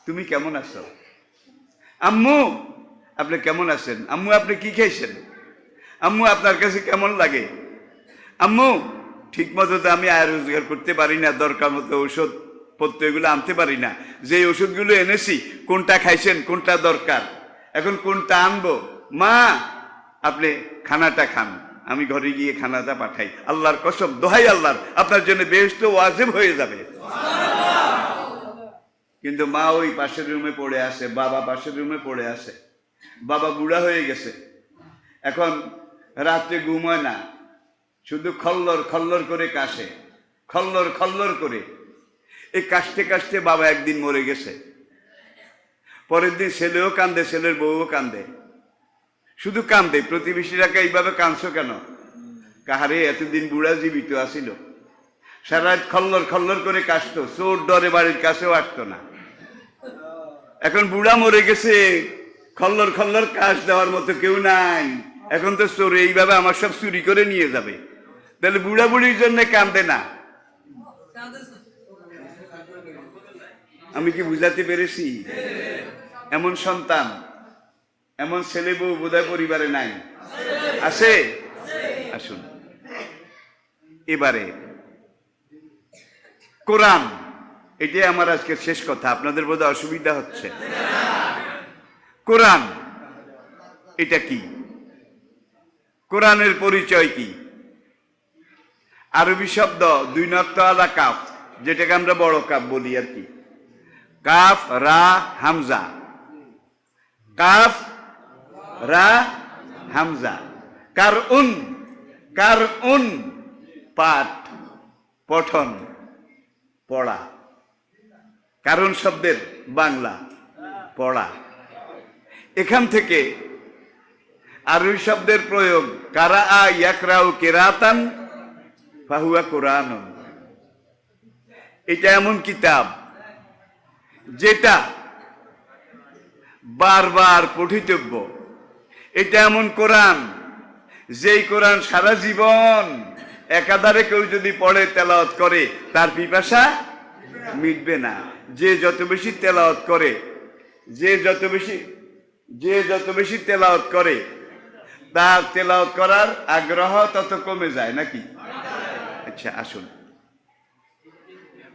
তুমি কেমন আছো, আম্মু আপনি কেমন আছেন, আম্মু আপনি কি খেয়েছেন, আম্মু আপনার কাছে কেমন লাগে, আম্মু ঠিক মতো তো আমি আয় রোজগার করতে পারি না, দরকার মতো ঔষধ পত্র এগুলো আনতে পারি না, যে ওষুধগুলো এনেছি কোনটা খাইছেন, কোনটা দরকার, এখন কোনটা আনবো, মা আপনি খানাটা খান, আমি ঘরে গিয়ে খানাটা পাঠাই, আল্লাহর কসম দোহাই আল্লাহর, আপনার জন্য বেহেশত ওয়াজিব হয়ে যাবে। কিন্তু মা ওই পাশের রুমে পড়ে আছে, বাবা পাশের রুমে পড়ে আছে। বাবা বুড়া হয়ে গেছে, এখন রাত্রে ঘুম হয় না, শুধু খল্লর খল্লর করে কাশে, খল্লর খল্লর করে। এই কাশতে কাশতে বাবা একদিন মরে গেছে। পরের দিন ছেলেও কান্দে, ছেলের বউও কান্দে, শুধু কান্দে। প্রতিবেশীরাকে এইভাবে কাঁদছো কেন? কাহারে এতদিন বুড়া জীবিত আসিল, সারা রাত খল্লর খল্লর করে কাশতো, চোর ডরে বাড়ির কাছেও আসতো না। এখন বুড়া মরে গেছে, খল্লর খল্লর কাজ দেওয়ার মতো কেউ নাই, এখন তো চোর এইভাবে আমার সব চুরি করে নিয়ে যাবে, তাহলে বুড়া বুড়ির জন্য কান্দে না। আমি কি বুঝাতে পেরেছি? এমন সন্তান, এমন ছেলে বউ বোধহয় পরিবারে নাই, আছে? আসুন এবারে কোরআন, এটাই আমার আজকে শেষ কথা, আপনাদের বোধহয় অসুবিধা হচ্ছে। কোরআন এটা কি? কোরআনের পরিচয় কি? আরবি শব্দ দুই নক্তওয়ালা কাফ, যেটাকে আমরা বড় কাফ বলি আর কি, কাফ রা হামজা, কাফ রা হামজা। কার উন পাঠ, পঠন, পড়া। কারণ শব্দের বাংলা পড়া। এখান থেকে আরবি শব্দের প্রয়োগ, কারা ইয়াকরাউ কিরাতান ফাহুয়া কোরআনুন। এটা এমন কিতাব যেটা বারবার পঠিতব্য। এটা এমন কোরআন, যেই কোরআন সারা জীবন একাধারে কেউ যদি পড়ে তেলাওয়াত করে তার পিপাসা মিটবে না। যে যত বেশি তেলাওয়াত করে, যে যত বেশি তেলাওয়াত করে, তার তেলাওয়াত করার আগ্রহ তত কমে যায় নাকি? আচ্ছা আসুন,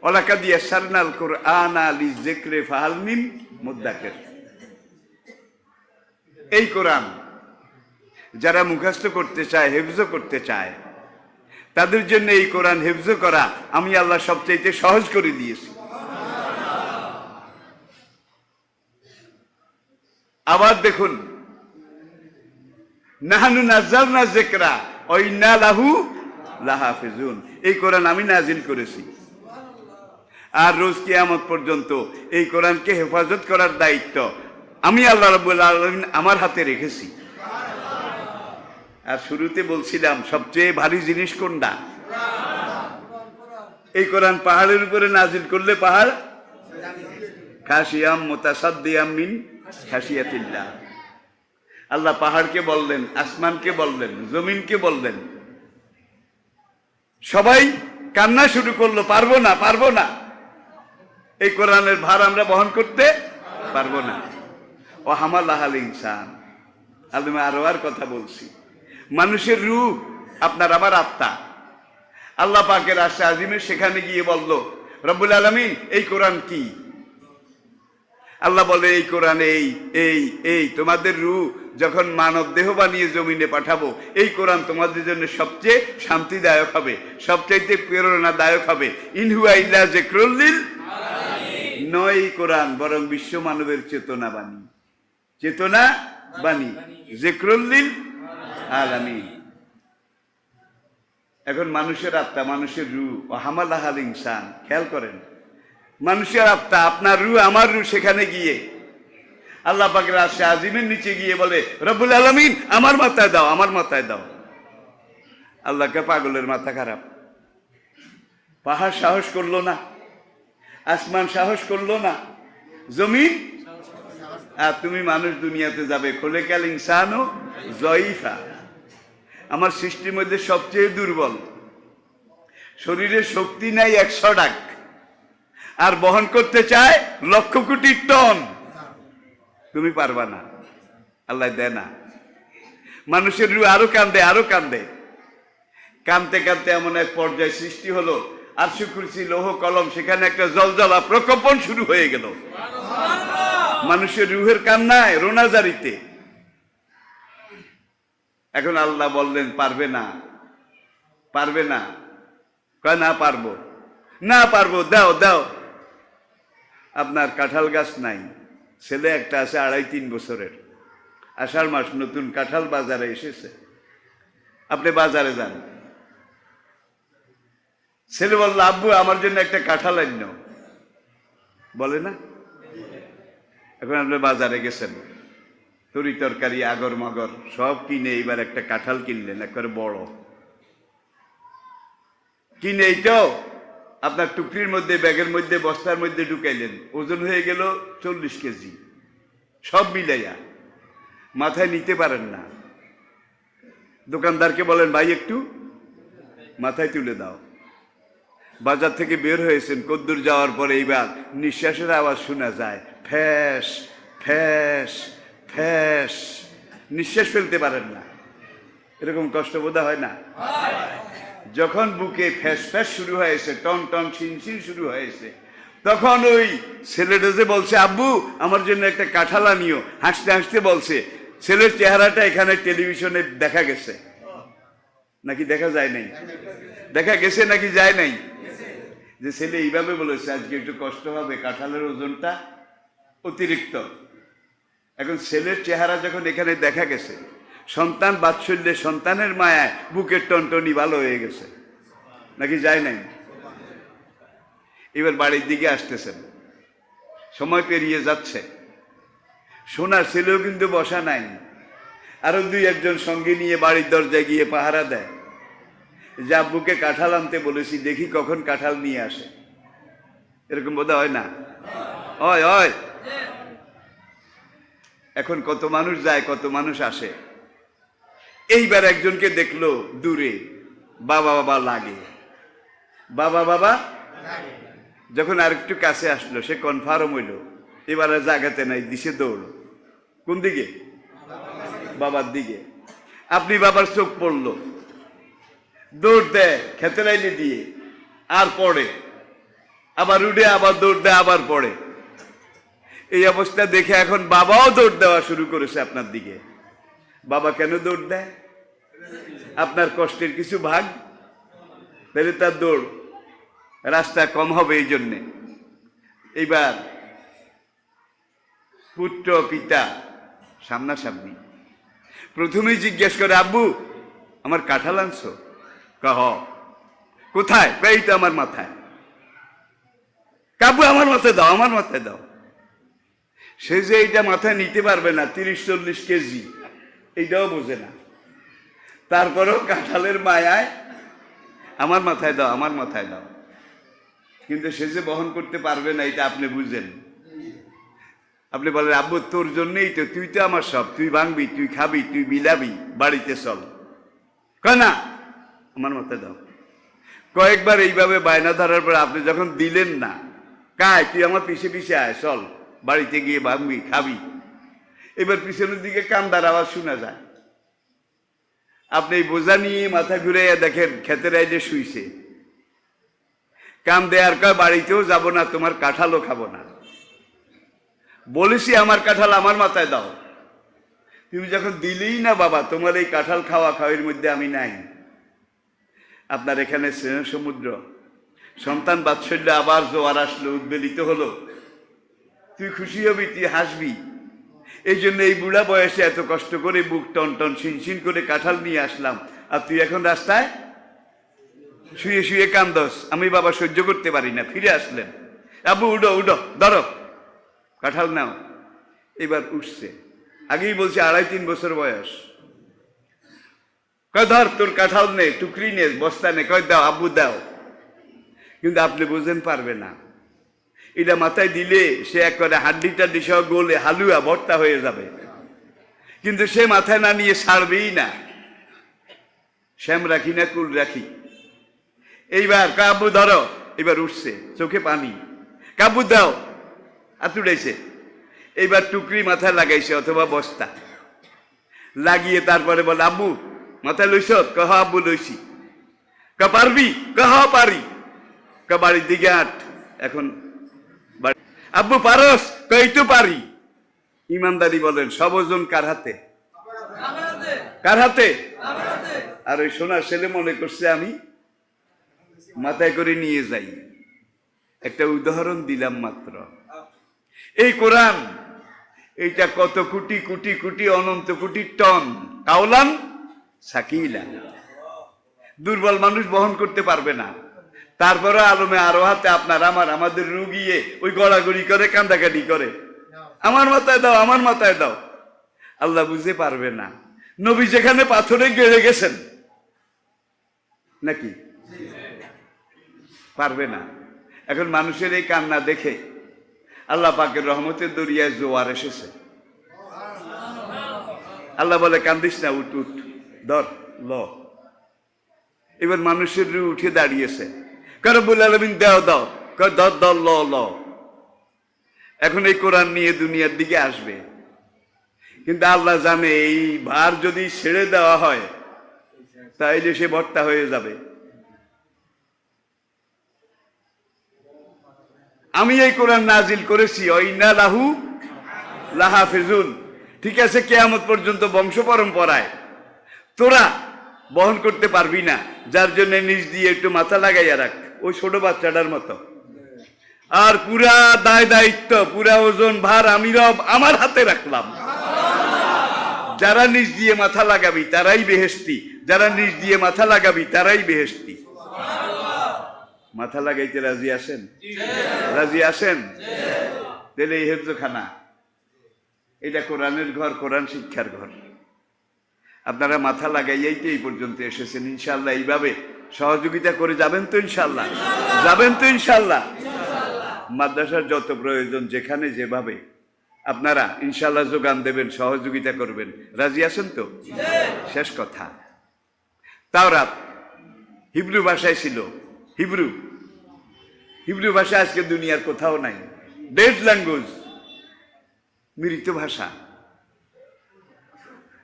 ওয়ালাকাদ ইয়াসসারনাল কুরআনা লিযিকরি ফাহাল মিন মুদ্দাকির। এই কোরআন যারা মুখস্থ করতে চায়, হেফজ করতে চায়, তাদের জন্য এই কোরআন হেফজ করা আমি আল্লাহ সবচাইতে সহজ করে দিয়েছি। আবার দেখুন, নাহনু নাযালনা যিকরা ওয়া ইন্না লাহু লাহাফিজুন। এই কোরআন আমি নাজিল করেছি, আর রোজ কিয়ামত পর্যন্ত এই কোরআনকে হেফাজত করার দায়িত্ব আমি আল্লাহ রাব্বুল আলামিন আমার হাতে রেখেছি। আর শুরুতে বলছিলাম সবচেয়ে ভারী জিনিস কোনটা? এই কোরআন পাহাড়ের উপরে নাজিল করলে পাহাড় খাশিয়াম মুতাসাদ্দিয়াম মিন খাশিয়াতিল্লাহ। আল্লাহ পাহাড়কে বললেন, আসমানকে বললেন, জমিনকে বললেন, সবাই কান্না শুরু করলো, পারবো না, পারবো না, এই কোরআনের ভার আমরা বহন করতে পারবো না। ও হামালাহাল ইনসান। আমি আরো আর কথা বলছি, মানুষের রূহ আপনার আমার আত্মা। আল্লাহ পাকের আরশে আজিমে সেখানে গিয়ে বলল, রব্বুল আলামিন এই কোরআন কি? আল্লাহ বলে, এই কোরআন এই এই এই তোমাদের রূহ যখন মানব দেহ বানিয়ে জমিনে পাঠাবো, এই কোরআন তোমাদের জন্য সবচেয়ে শান্তিদায়ক হবে, সবচাইতে প্রেরণাদায়ক হবে। ইনহুয়া ইল্লা যিকরুল লিল আলামিন। নয় কোরআন বরং বিশ্ব মানবের চেতনা বাণী, চেতনা বাণী, যিকরুল লিল আলামিন। এখন মানুষের আত্মা, মানুষের রূহ, ও হামালাহাল ইনসান, খেয়াল করেন, মানুষের আত্মা, আপনার রূহ, আমার রূহ, সেখানে গিয়ে আল্লাহ পাকের আরশে আজিমের নিচে গিয়ে বলে, রব্বুল আলামিন আমার মাথায় দাও, আমার মাথায় দাও। আল্লাহকে পাগলের মাথা খারাপ। পাহাড় সাহস করলো না, আসমান সাহস করলো না, জমিন। আর তুমি মানুষ দুনিয়াতে যাবে, খোলেকাল ইনসানু যঈফা। আমার সৃষ্টির মধ্যে সবচেয়ে দুর্বল, শরীরে শক্তি নাই 100 ডাক, আর বহন করতে চায় 1,00,000 কোটি টন। তুমি পারবা না, আল্লাহ দেয় না। মানুষের রূহ আরো কান্দে, আরো কান্দে, কানতে কানতে এমন এক পর্যায়ে সৃষ্টি হলো, আরশ কুরসি লৌহ কলম, সেখানে একটা জলজলা প্রকম্পন শুরু হয়ে গেল মানুষের রূহের কান্নায়, রোনাজারিতে। এখন আল্লাহ বললেন, পারবে না, পারবে না। কয় না পারবো, না পারবো, দাও দাও। আপনার কাঁঠাল গাছ নাই, ছেলে একটা আছে 2.5-3 বছরের, আষাঢ় মাস, নতুন কাঁঠাল বাজারে এসেছে, আপনি বাজারে যান, ছেলে বলল, আব্বু আমার জন্য একটা কাঁঠাল আনো, বলে না? এখন আপনি বাজারে গেছেন, তরি তরকারি আগর মগর সব কিনে এইবার একটা কাঁঠাল কিনলেন, একবারে বড় কিনে, এইটাও আপনার টুকরির মধ্যে, ব্যাগের মধ্যে, বস্তার মধ্যে ঢুকাইলেন, ওজন হয়ে গেল 40 কেজি, সব মিলাইয়া মাথায় নিতে পারেন না। দোকানদারকে বলেন, ভাই একটু মাথায় তুলে দাও। বাজার থেকে বের হয়েছেন, কদ্দূর যাওয়ার পরে এইবার নিঃশ্বাসের আওয়াজ শোনা যায়, ফ্যাস ফ্যাস ফ্যাস, নিঃশ্বাস ফেলতে পারেন না। এরকম কষ্ট বোধ হয় না? যখন বুকে ফ্যাস ফ্যাস শুরু হয়েছে, টন টন ছিনছিন শুরু হয়েছে, তখন ওই ছেলেটা যে বলছে, আব্বু আমার জন্য একটা কাঁঠাল আনিও, হাসতে হাসতে বলছে, ছেলের চেহারাটা এখানে টেলিভিশনে দেখা গেছে নাকি দেখা যায় নাই? দেখা গেছে নাকি যায় নাই? যে ছেলে এইভাবে বলেছে, আজকে একটু কষ্ট হবে, কাঁঠালের ওজনটা অতিরিক্ত। এখন ছেলের চেহারা যখন এখানে দেখা গেছে, সন্তান বাৎসল্যে, সন্তানের মায়ায় বুকের টনটনি ভালো হয়ে গেছে নাকি যায় নাই? এবার বাড়ির দিকে আসতেছেন, সময় পেরিয়ে যাচ্ছে, সোনার ছেলেও কিন্তু বসা নাই, আরো 2-1 সঙ্গে নিয়ে বাড়ির দরজায় গিয়ে পাহারা দেয় যে আব্বুকে কাঁঠাল আনতে বলেছি, দেখি কখন কাঁঠাল নিয়ে আসে। এরকম বোধ হয় না? হয় হয়। এখন কত মানুষ যায়, কত মানুষ আসে। এইবার একজনকে দেখলো দূরে, বাবা বাবা লাগে, বাবা বাবা। যখন আরেকটু কাছে আসলো, সে কনফার্ম হইল, এবার আর জাগাতে নাই, দিশে দৌড়। কোন দিকে? বাবার দিকে। আপনি বাবার চোখ পড়লো, দৌড় দেয় খেতে লাইনে দিয়ে, আর পড়ে, আবার উঠে, আবার দৌড় দেয়, আবার পড়ে। এই অবস্থা দেখে এখন বাবাও দৌড় দেওয়া শুরু করেছে আপনার দিকে। বাবা কেন দৌড় দেয়? আপনার কষ্টের কিছু ভাগ, তাহলে তার দৌড়, রাস্তা কম হবে এই জন্যে। এইবার পুত্র পিতা সামনাসামনি, প্রথমেই জিজ্ঞেস করে, আব্বু আমার কাঁঠাল আনছো? কহ কোথায়? এই তো আমার মাথায়। কাব্বু আমার মাথায় দাও, আমার মাথায় দাও। সে যে এইটা মাথায় নিতে পারবে না, 30-40 কেজি, এইটাও বোঝে না। তারপরেও কাঁঠালের মায়ায় আমার মাথায় দাও, আমার মাথায় দাও। কিন্তু সে যে বহন করতে পারবে না, এটা আপনি বুঝেন। আপনি বলেন, আব্বু তোর জন্যই তো, তুই তো আমার সব, তুই ভাঙবি, তুই খাবি, তুই বিলাবি, বাড়িতে চল। কয় না, আমার মাথায় দাও। কয়েকবার এইভাবে বায়না ধরার পর আপনি যখন দিলেন না, কায় তুই আমার পিছে পিছে আয়, চল বাড়িতে গিয়ে ভাঙবি, খাবি। এবার পিছনের দিকে কান্দার আওয়াজ শোনা যায়। আপনি এই বোঝা নিয়ে মাথা ঘুরাইয়া দেখেন ক্ষেতের আইলে শুইছে, কাম দেয়ার কয় বাড়িতেও যাব না, তোমার কাঁঠালও খাবো না। বলেছি আমার কাঁঠাল আমার মাথায় দাও। তুমি যখন দিলেই না, বাবা তোমার এই কাঁঠাল খাওয়া খাওয়ার মধ্যে আমি নাই। আপনার এখানে স্নেহ সমুদ্র, সন্তান বাৎসল্য আবার জোয়ার আসলো, উদ্বেলিত হলো, তুই খুশি হবি, তুই হাসবি। এই জন্য এই বুড়া বয়সে এত কষ্ট করে বুক টন টন ছিনছিন করে কাঁঠাল নিয়ে আসলাম, আর তুই এখন রাস্তায় শুয়ে শুয়ে কান্দস, আমি বাবা সহ্য করতে পারি না। ফিরে আসলেন, আব্বু উডো উডো, ধরো কাঁঠাল নাও। এবার উঠছে, আগেই বলছে 2.5-3 বছর বয়স। কয় ধর তোর কাঁঠাল নে, টুকরি নে, বস্তা নে, কয় দাও আব্বু দাও। কিন্তু আপনি বুঝেন পারবে না, এটা মাথায় দিলে সে একবারে হাড্ডি টাড্ডি সহ গোলে হালুয়া ভর্তা হয়ে যাবে। কিন্তু সে মাথায় না নিয়ে ছাড়বেই না। শ্যাম রাখি না কুল রাখি। এইবার কাব্বু ধরো, এবার উঠছে, চোখে পানি, কাব্বু দাও, আতুড়াইছে। এইবার টুকরি মাথায় লাগাইছে অথবা বস্তা লাগিয়ে তারপরে বলে, আব্বু মাথায় লইছ? কহ আব্বু লইছি। পারবি? কহ পারি। বাড়ির দিকে আট। এখন আব্বু পারস? কই তো পারি। ইমানদারি বলেন, সব ওজন কার হাতে? কার হাতে? আর ওই সোনার ছেলে মনে করছে আমি মাথায় করে নিয়ে যাই। একটা উদাহরণ দিলাম মাত্র। এই কোরআন, এইটা কত কোটি কোটি কোটি অনন্ত কোটি টন কাওলান সাকিলা, দুর্বল মানুষ বহন করতে পারবে না। তারপরে আলমে আরো হাতে আপনার আমার আমাদের রুগিয়ে ওই গড়াগড়ি করে, কান্দাকাটি করে, আমার মাথায় দাও, আমার মাথায় দাও। আল্লাহ বুঝতে পারবে না। নবী যেখানে পাথরে গেড়ে গেছেন নাকি, পারবে না। এখন মানুষের এই কান্না দেখে আল্লাহ পাকের রহমতের দরিয়ায় জোয়ার এসেছে। আল্লাহ বলে কান্দিস না, উঠ উঠ, ধর ল। এবার মানুষের রূহ উঠে দাঁড়িয়েছে, রব্বুল আলামিন দাও দাও, ধর ধর ল ল। এখন এই কোরআন নিয়ে দুনিয়ার দিকে আসবে, কিন্তু আল্লাহ জানে এই ভার যদি ছেড়ে দেওয়া হয় তাইলে সে ভর্তা হয়ে যাবে। আমি এই কোরআন নাজিল করেছি, ইন্না লাহু লাহাফিজুন। ঠিক আছে, কিয়ামত পর্যন্ত বংশ পরম্পরায় তোরা বহন করতে পারবি না, যার জন্য নিজ দিয়ে একটু মাথা লাগাইয়া রাখ, ওই ছোট বাচ্চাটার মতো। আর পুরা দায় দায়িত্ব, পুরা ওজন ভার আমি রব আমার হাতে রাখলাম। যারা নিজ দিয়ে মাথা লাগাবি তারাই বেহেশতি, যারা নিজ দিয়ে মাথা লাগাবি তারাই বেহেশতি। মাথা লাগাইতে রাজি আছেন? রাজি আছেন? তাহলে এই হেফজখানা, এটা কোরআনের ঘর, কোরআন শিক্ষার ঘর। আপনারা মাথা লাগাইয়াই তো এই পর্যন্ত এসেছেন। ইনশাল্লাহ এইভাবে সহযোগিতা করে যাবেন তো? ইনশাল্লাহ যাবেন তো? ইনশাল্লাহ মাদ্রাসার যত প্রয়োজন যেখানে যেভাবে আপনারা ইনশাল্লাহ যোগান দেবেন, সহযোগিতা করবেন। রাজি আছেন তো? শেষ কথা, তাওরাত হিব্রু ভাষায় ছিল। হিব্রু ভাষা আজকে দুনিয়ার কোথাও নাই, ডেড ল্যাঙ্গুয়েজ, মৃত ভাষা।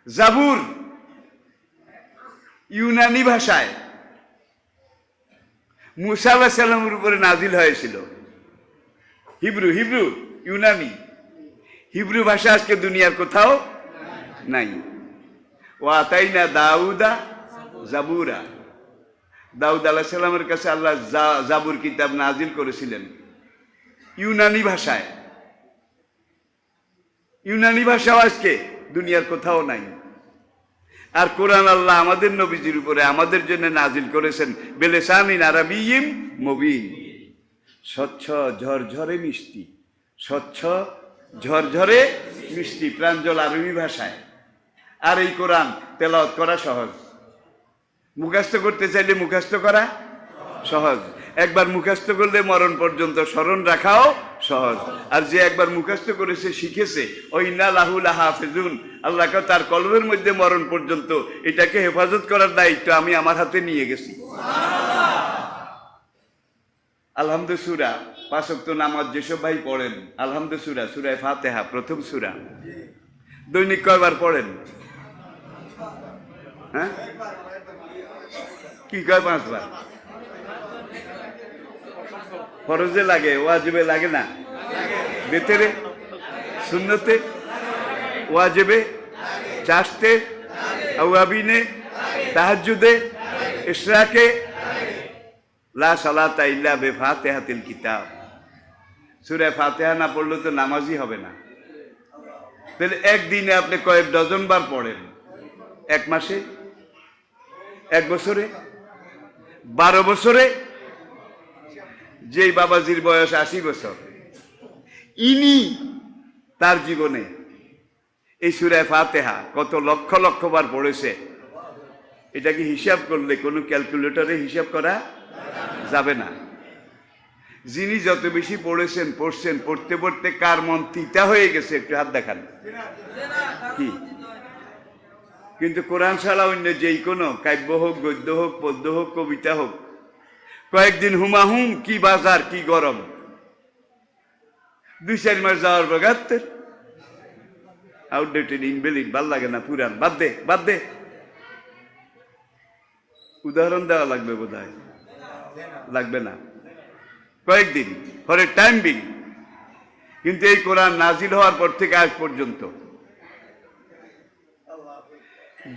জাবুর ইউনানি ভাষায় মুসা আলাইহিস সালামের উপরে নাজিল হয়েছিল। হিব্রু ইউনানি, হিব্রু ভাষা আজকে দুনিয়ার কোথাও নাই। ওয়া আতাইনা দাউদা জাবুরা, দাউদ আলাইহিস সালামের কাছে আল্লাহ জাবুর কিতাব নাজিল করেছিলেন ইউনানি ভাষায়। ইউনানি ভাষাও আজকে দুনিয়ার কোথাও নাই। আর কোরআন আল্লাহ আমাদের নবীজির উপরে আমাদের জন্য নাজিল করেছেন বেলেসানিন আরাবিয়্যিম মুবিন, স্বচ্ছ ঝরঝরে মিষ্টি, স্বচ্ছ ঝরঝরে মিষ্টি প্রাঞ্জল আরবি ভাষায়। আর এই কোরআন তেলাওয়াত করা সহজ, মুখস্থ করতে চাইলে মুখস্থ করা সহজ, একবার মুখস্থ করলে মরণ পর্যন্ত স্মরণ রাখাও সহজ। আর যে একবার মুখস্থ করেছে, শিখেছে, ইন্না লাহু লাহাফিজুন, আল্লাহকে তার কলবের মধ্যে মরণ পর্যন্ত এটাকে হেফাজত করার দায়িত্ব আমি আমার হাতে নিয়ে গেছি। আলহামদুলিল্লাহ সূরা, 5 ওয়াক্ত নামাজ যেসব ভাই পড়েন, আলহামদুলিল্লাহ সূরা ফাতিহা প্রথম সূরা দৈনিক কয়বার পড়েন? হ্যাঁ, কি কয়? 5 বার। ফরজে লাগে, ওয়াজিবে লাগে না? বেতেরে, সুন্নতে, ওয়াজিবে, চাশতে, আওয়াবিনে, তাহাজ্জুদে, ইশরাকে, লা সালাতা ইল্লা বিফাতিহাতিল কিতাব। সূরা ফাতিহা না পড়লে তো নামাজই হবে না। তাহলে একদিনে আপনি কয়েক ডজন বার পড়েন, 1 মাসে, 1 বছরে, 12 বছরে। যেই বাবাজির বয়স 80 বছর, ইনি তার জীবনে এই সূরা ফাতিহা কত লক্ষ লক্ষ বার পড়েছে, এটাকে হিসাব করলে কোনো ক্যালকুলেটরে হিসাব করা যাবে না। যিনি যত বেশি পড়েছেন, পড়তে পড়তে কার মন তিতা হয়ে গেছে একটু হাত দেখান। কি? কিন্তু কোরআন ছাড়া অন্য যেই কোনো কাব্য হোক, গদ্য হোক, পদ্য হোক, কবিতা হোক, কয়েকদিন হুমাহুম কি বাজার, কি গরম, 2-4 মাস যাওয়ার বগাত্তের আউটডেটেড, ইনভ্যালিড, ভাল লাগে না, পুরান, বাদ দে। উদাহরণ দেওয়া লাগবে বোধহয়, লাগবে না, কয়েকদিন ফর এ টাইম বিং। কিন্তু এই কোরআন নাজিল হওয়ার পর থেকে আজ পর্যন্ত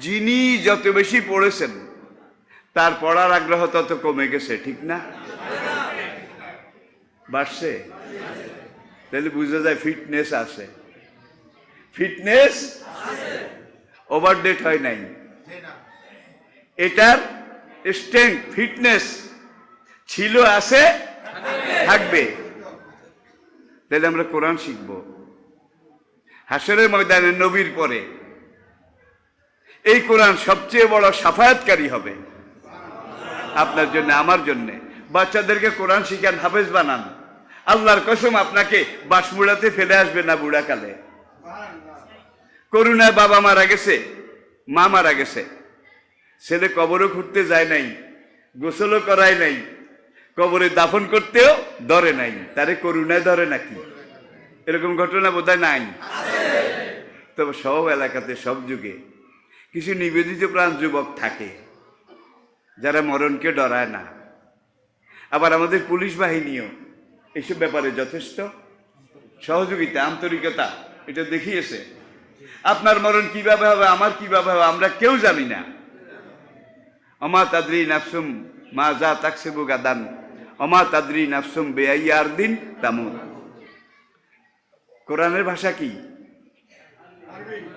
যিনি যত বেশি পড়েছেন তার পড়ার আগ্রহ তত কমে গেছে, ঠিক না? বাড়ছে? তাহলে বুঝা যায় ফিটনেস আছে, ফিটনেস ওভারডেট হয় নাই। এটার স্ট্রেংথ, ফিটনেস ছিল, আছে, থাকবে। তাহলে আমরা কোরআন শিখব। হাসরের ময়দানে নবীর পরে এই কোরআন সবচেয়ে বড় সাফায়াতকারী হবে আপনার জন্য, আমার জন্য। বাচ্চাদেরকে কোরআন শিখান, হাফেজ বানান। আল্লাহর কসম আপনাকে বাঁশমুড়াতে ফেলে আসবে না বুড়াকালে। করুণায় বাবা মারা গেছে, মা মারা গেছে, ছেলে কবরও খুঁড়তে যায় নাই, গোসলও করায় নাই, কবরে দাফন করতেও ধরে নাই, তারে করুণায় ধরে নাকি? এরকম ঘটনা বোধহয় নাই। তবে সব এলাকাতে সব যুগে কিছু নিবেদিত প্রাণ যুবক থাকে যারা মরণকে ডরায় না। আবার আমাদের পুলিশ বাহিনীও এইসব ব্যাপারে যথেষ্ট সহযোগিতা, আন্তরিকতা এটা দেখিয়েছে। আপনার মরণ কিভাবে হবে, আমার কিভাবে হবে আমরা কেউ জানি না। অমা তাদরি নাফসুম মা যা তাকসিবু গাদান অমা তাদরি নাফসুম বেআইয়া আরদিন তামুত। কোরআনের ভাষা কি?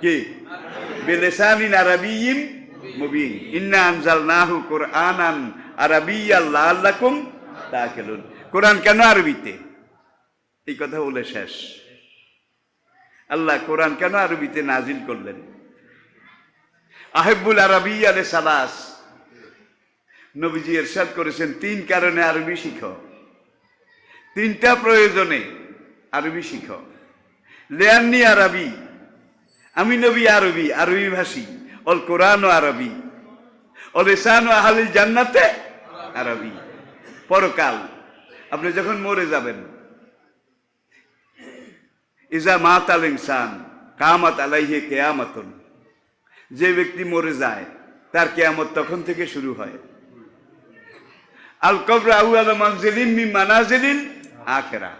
কি? বিলিসানিন আরাবিয়্যিন মুবিন। ইন্না আনজালনাহু কুরআনান আরাবিয়্যান লাআল্লাকুম তাআকিলুন। কোরআন কেন আরবিতে? এই কথা বলে শেষ। আল্লাহ কোরআন কেন আরবিতে নাজিল করলেন? আহিব্বুল আরাবিয়্যা লিসালাস। নবীজি ইরশাদ করেছেন, 3 কারণে আরবি শিখো, 3টা প্রয়োজনে আরবি শিখো। লিআন্নি আরবি, আমি নবী আরবি, আরবি ভাষী। অল কোরআন ও আরবি, অল লিসানু আহলিল জান্নাতে আরবি। পরকাল আপনি যখন মরে যাবেন, ইজা মাতাল ইনসান কামাত আলাইহি কিয়ামাতুন। যে ব্যক্তি মরে যায় তার কিয়ামত তখন থেকে শুরু হয়। আল কবর আউয়াল মানজিলিন মিন মানাজিলিল আখিরা।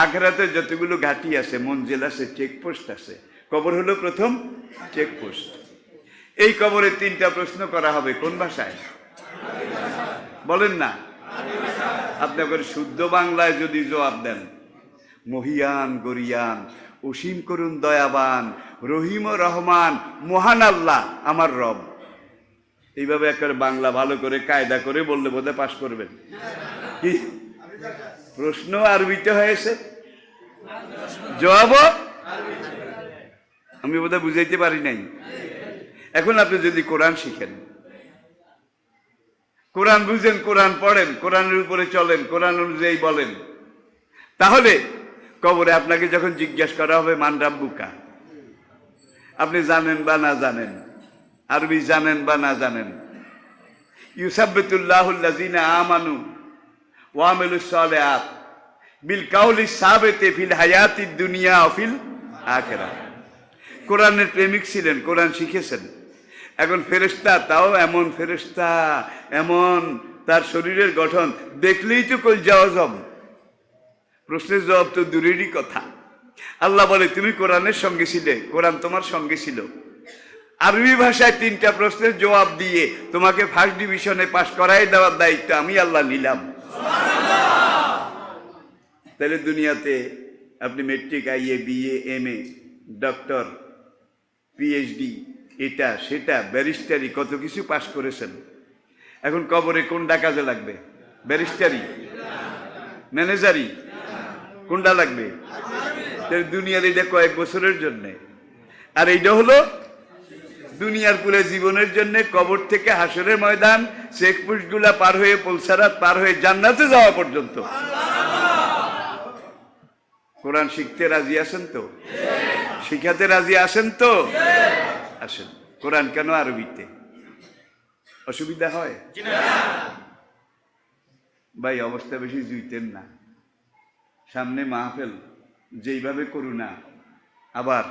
আখিরাতে যতগুলো ঘাঁটি আছে, মঞ্জিল আছে, চেকপোস্ট আছে, কবর হলো প্রথম চেকপোস্ট। এই কবরে 3টা প্রশ্ন করা হবে। কোন ভাষায় বলেন না? আপনাদের শুদ্ধ বাংলায় যদি জবাব দেন, মহিয়ান গরিয়ান অসীম করুন দয়াবান রহিম ও রহমান মহান আল্লাহ আমার রব, এইভাবে একেবারে বাংলা ভালো করে কায়দা করে বললে বোধহয় পাশ করবেন। কি প্রশ্ন আরবিতে হয়েছে, জবাবও আমি বোধহয় বুঝাইতে পারি নাই। এখন আপনি যদি কোরআন শিখেন, কোরআন বুঝেন, কোরআন পড়েন, কোরআনের উপরে চলেন, কোরআন অনুযায়ী বলেন, তাহলে কবরে আপনাকে যখন জিজ্ঞাসা করা হবে মান রাব্বুকা, আপনি জানেন বা না জানেন, আরবি জানেন বা না জানেন, ইউসাব্বিতুল্লাহুল্লাযিনা আমানু ওয়া আমিলুস সালিহাত বিল কাউলি সাবিতি ফিল হায়াতিদ দুনিয়া ওয়া ফিল আখিরাহ। কোরআনের প্রেমিক ছিলেন, কোরআন শিখেছেন। এখন ফেরেশতা, তাও এমন ফেরেশতা, এমন তার শরীরের গঠন দেখলেই তো কলজা আযম। প্রশ্নের জবাব তো দূরেরই কথা। আল্লাহ বলে তুমি কোরআনের সঙ্গে ছিলে, কোরআন তোমার সঙ্গে ছিল। আরবি ভাষায় 3টা প্রশ্নের জবাব দিয়ে তোমাকে ফার্স্ট ডিভিশনে পাস করাই দেওয়ার দায়িত্ব আমি আল্লাহ নিলাম। তাহলে দুনিয়াতে আপনি matric, IA, BA, MA, doctor, PhD, এটা সেটা, ব্যারিস্টারি, কত কিছু পাস করেছেন। এখন কবরে কোনটা কাজে লাগবে? ব্যারিস্টারি, ম্যানেজারি, কোনটা লাগবে? দুনিয়ার এটা কয়েক বছরের জন্য, আর এইটা হলো দুনিয়ার পুরো জীবনের জন্য। কবর থেকে হাসরের ময়দান, চেকপোস্ট গুলা পার হয়ে, পলসারাত পার হয়ে জান্নাতে যাওয়া পর্যন্ত। কোরআন শিখতে রাজি আছেন তো? শিখাতে রাজি আছেন তো? আসেন। কোরআন কেন আরবিতে? অসুবিধা হয় ভাই? অবস্থা বেশি জুইতেন না। সামনে মাহফিল, যেইভাবে করুণা, আবার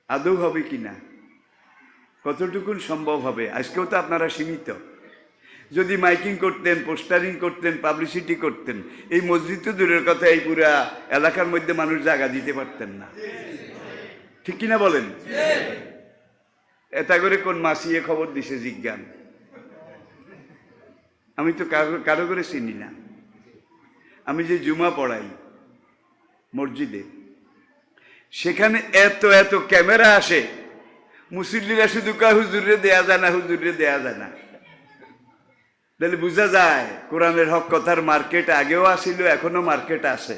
আদৌ হবে কিনা, কতটুকুন সম্ভব হবে? আজকেও তো আপনারা সীমিত। যদি মাইকিং করতেন, পোস্টারিং করতেন, পাবলিসিটি করতেন, এই মসজিদ তো দূরের কথা, এই পুরা এলাকার মধ্যে মানুষ জায়গা দিতে পারতেন না। ঠিক কিনা বলেন? এটা করে কোন মাসিয়ে খবর দিছে জিজ্ঞান, আমি তো কারো করে চিনি না। আমি যে জুমা পড়াই মসজিদে, সেখানে এত এত ক্যামেরা আসে, মুসল্লিরা শুধু কয় হুজুরে দেয়া যায় না, হুজুরে দেয়া যায় না। তাহলে বোঝা যায় কোরআনের হক কথার মার্কেট আগেও আসিল, এখনো মার্কেট আছে।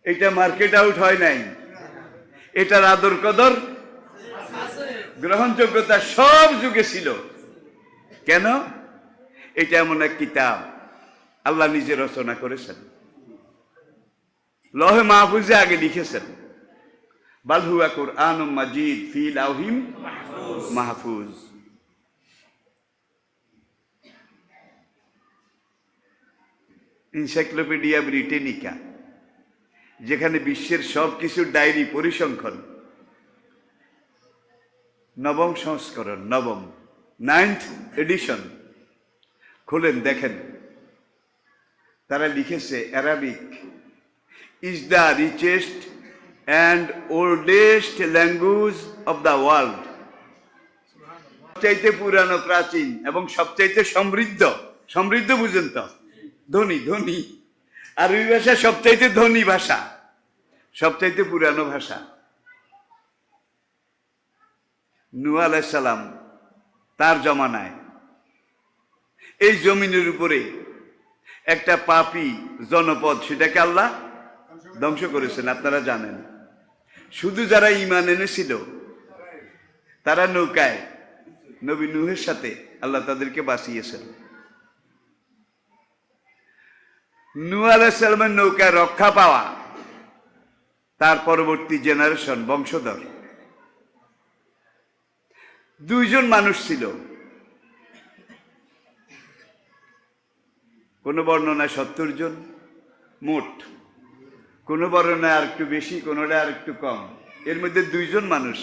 এটা মার্কেট আউট হয় নাই, এটার আদর কদর গ্রহণযোগ্যতা সব যুগে ছিল। কেন? এটা এমন এক কিতাব আল্লাহ নিজে রচনা করেছেন, লহে মাহফুজে আগে লিখেছেন, বাল হুয়া কুরআনুম মাজিদ ফি লাউহিম মাহফুজ। এনসাইক্লোপিডিয়া ব্রিটানিকা, যেখানে বিশ্বের সব কিছুর ডায়েরি পরিসংখ্যান, নবম সংস্করণ, নবম 9th এডিশন খুলেন দেখেন, তারা লিখেছে Arabic is the richest and oldest language of the world. সবচাইতে পুরানো, প্রাচীন এবং সবচাইতে সমৃদ্ধ, সমৃদ্ধ বুঝেন তো, ধনী, ধনী। আরবি ভাষা সবচাইতে ধনী ভাষা, সবচাইতে পুরানো ভাষা। নূহ আলাইহিস সালাম তার জমানায় এই জমিনের উপরে একটা পাপী জনপদ, সেটাকে আল্লাহ ধ্বংস করেছেন, আপনারা জানেন। শুধু যারা ঈমান এনেছিল তারা নৌকায় নবী নূহের সাথে আল্লাহ তাদেরকে বাঁচিয়েছেন। নূহ আলাইহিস সালামের নৌকায় রক্ষা পাওয়া তার পরবর্তী জেনারেশন, বংশধর, 2 জন মানুষ ছিল। কোন বর্ণনায় 70 জন মোট, কোন বর্ণনায় আর একটু বেশি, কোনটা আর একটু কম। এর মধ্যে 2 জন মানুষ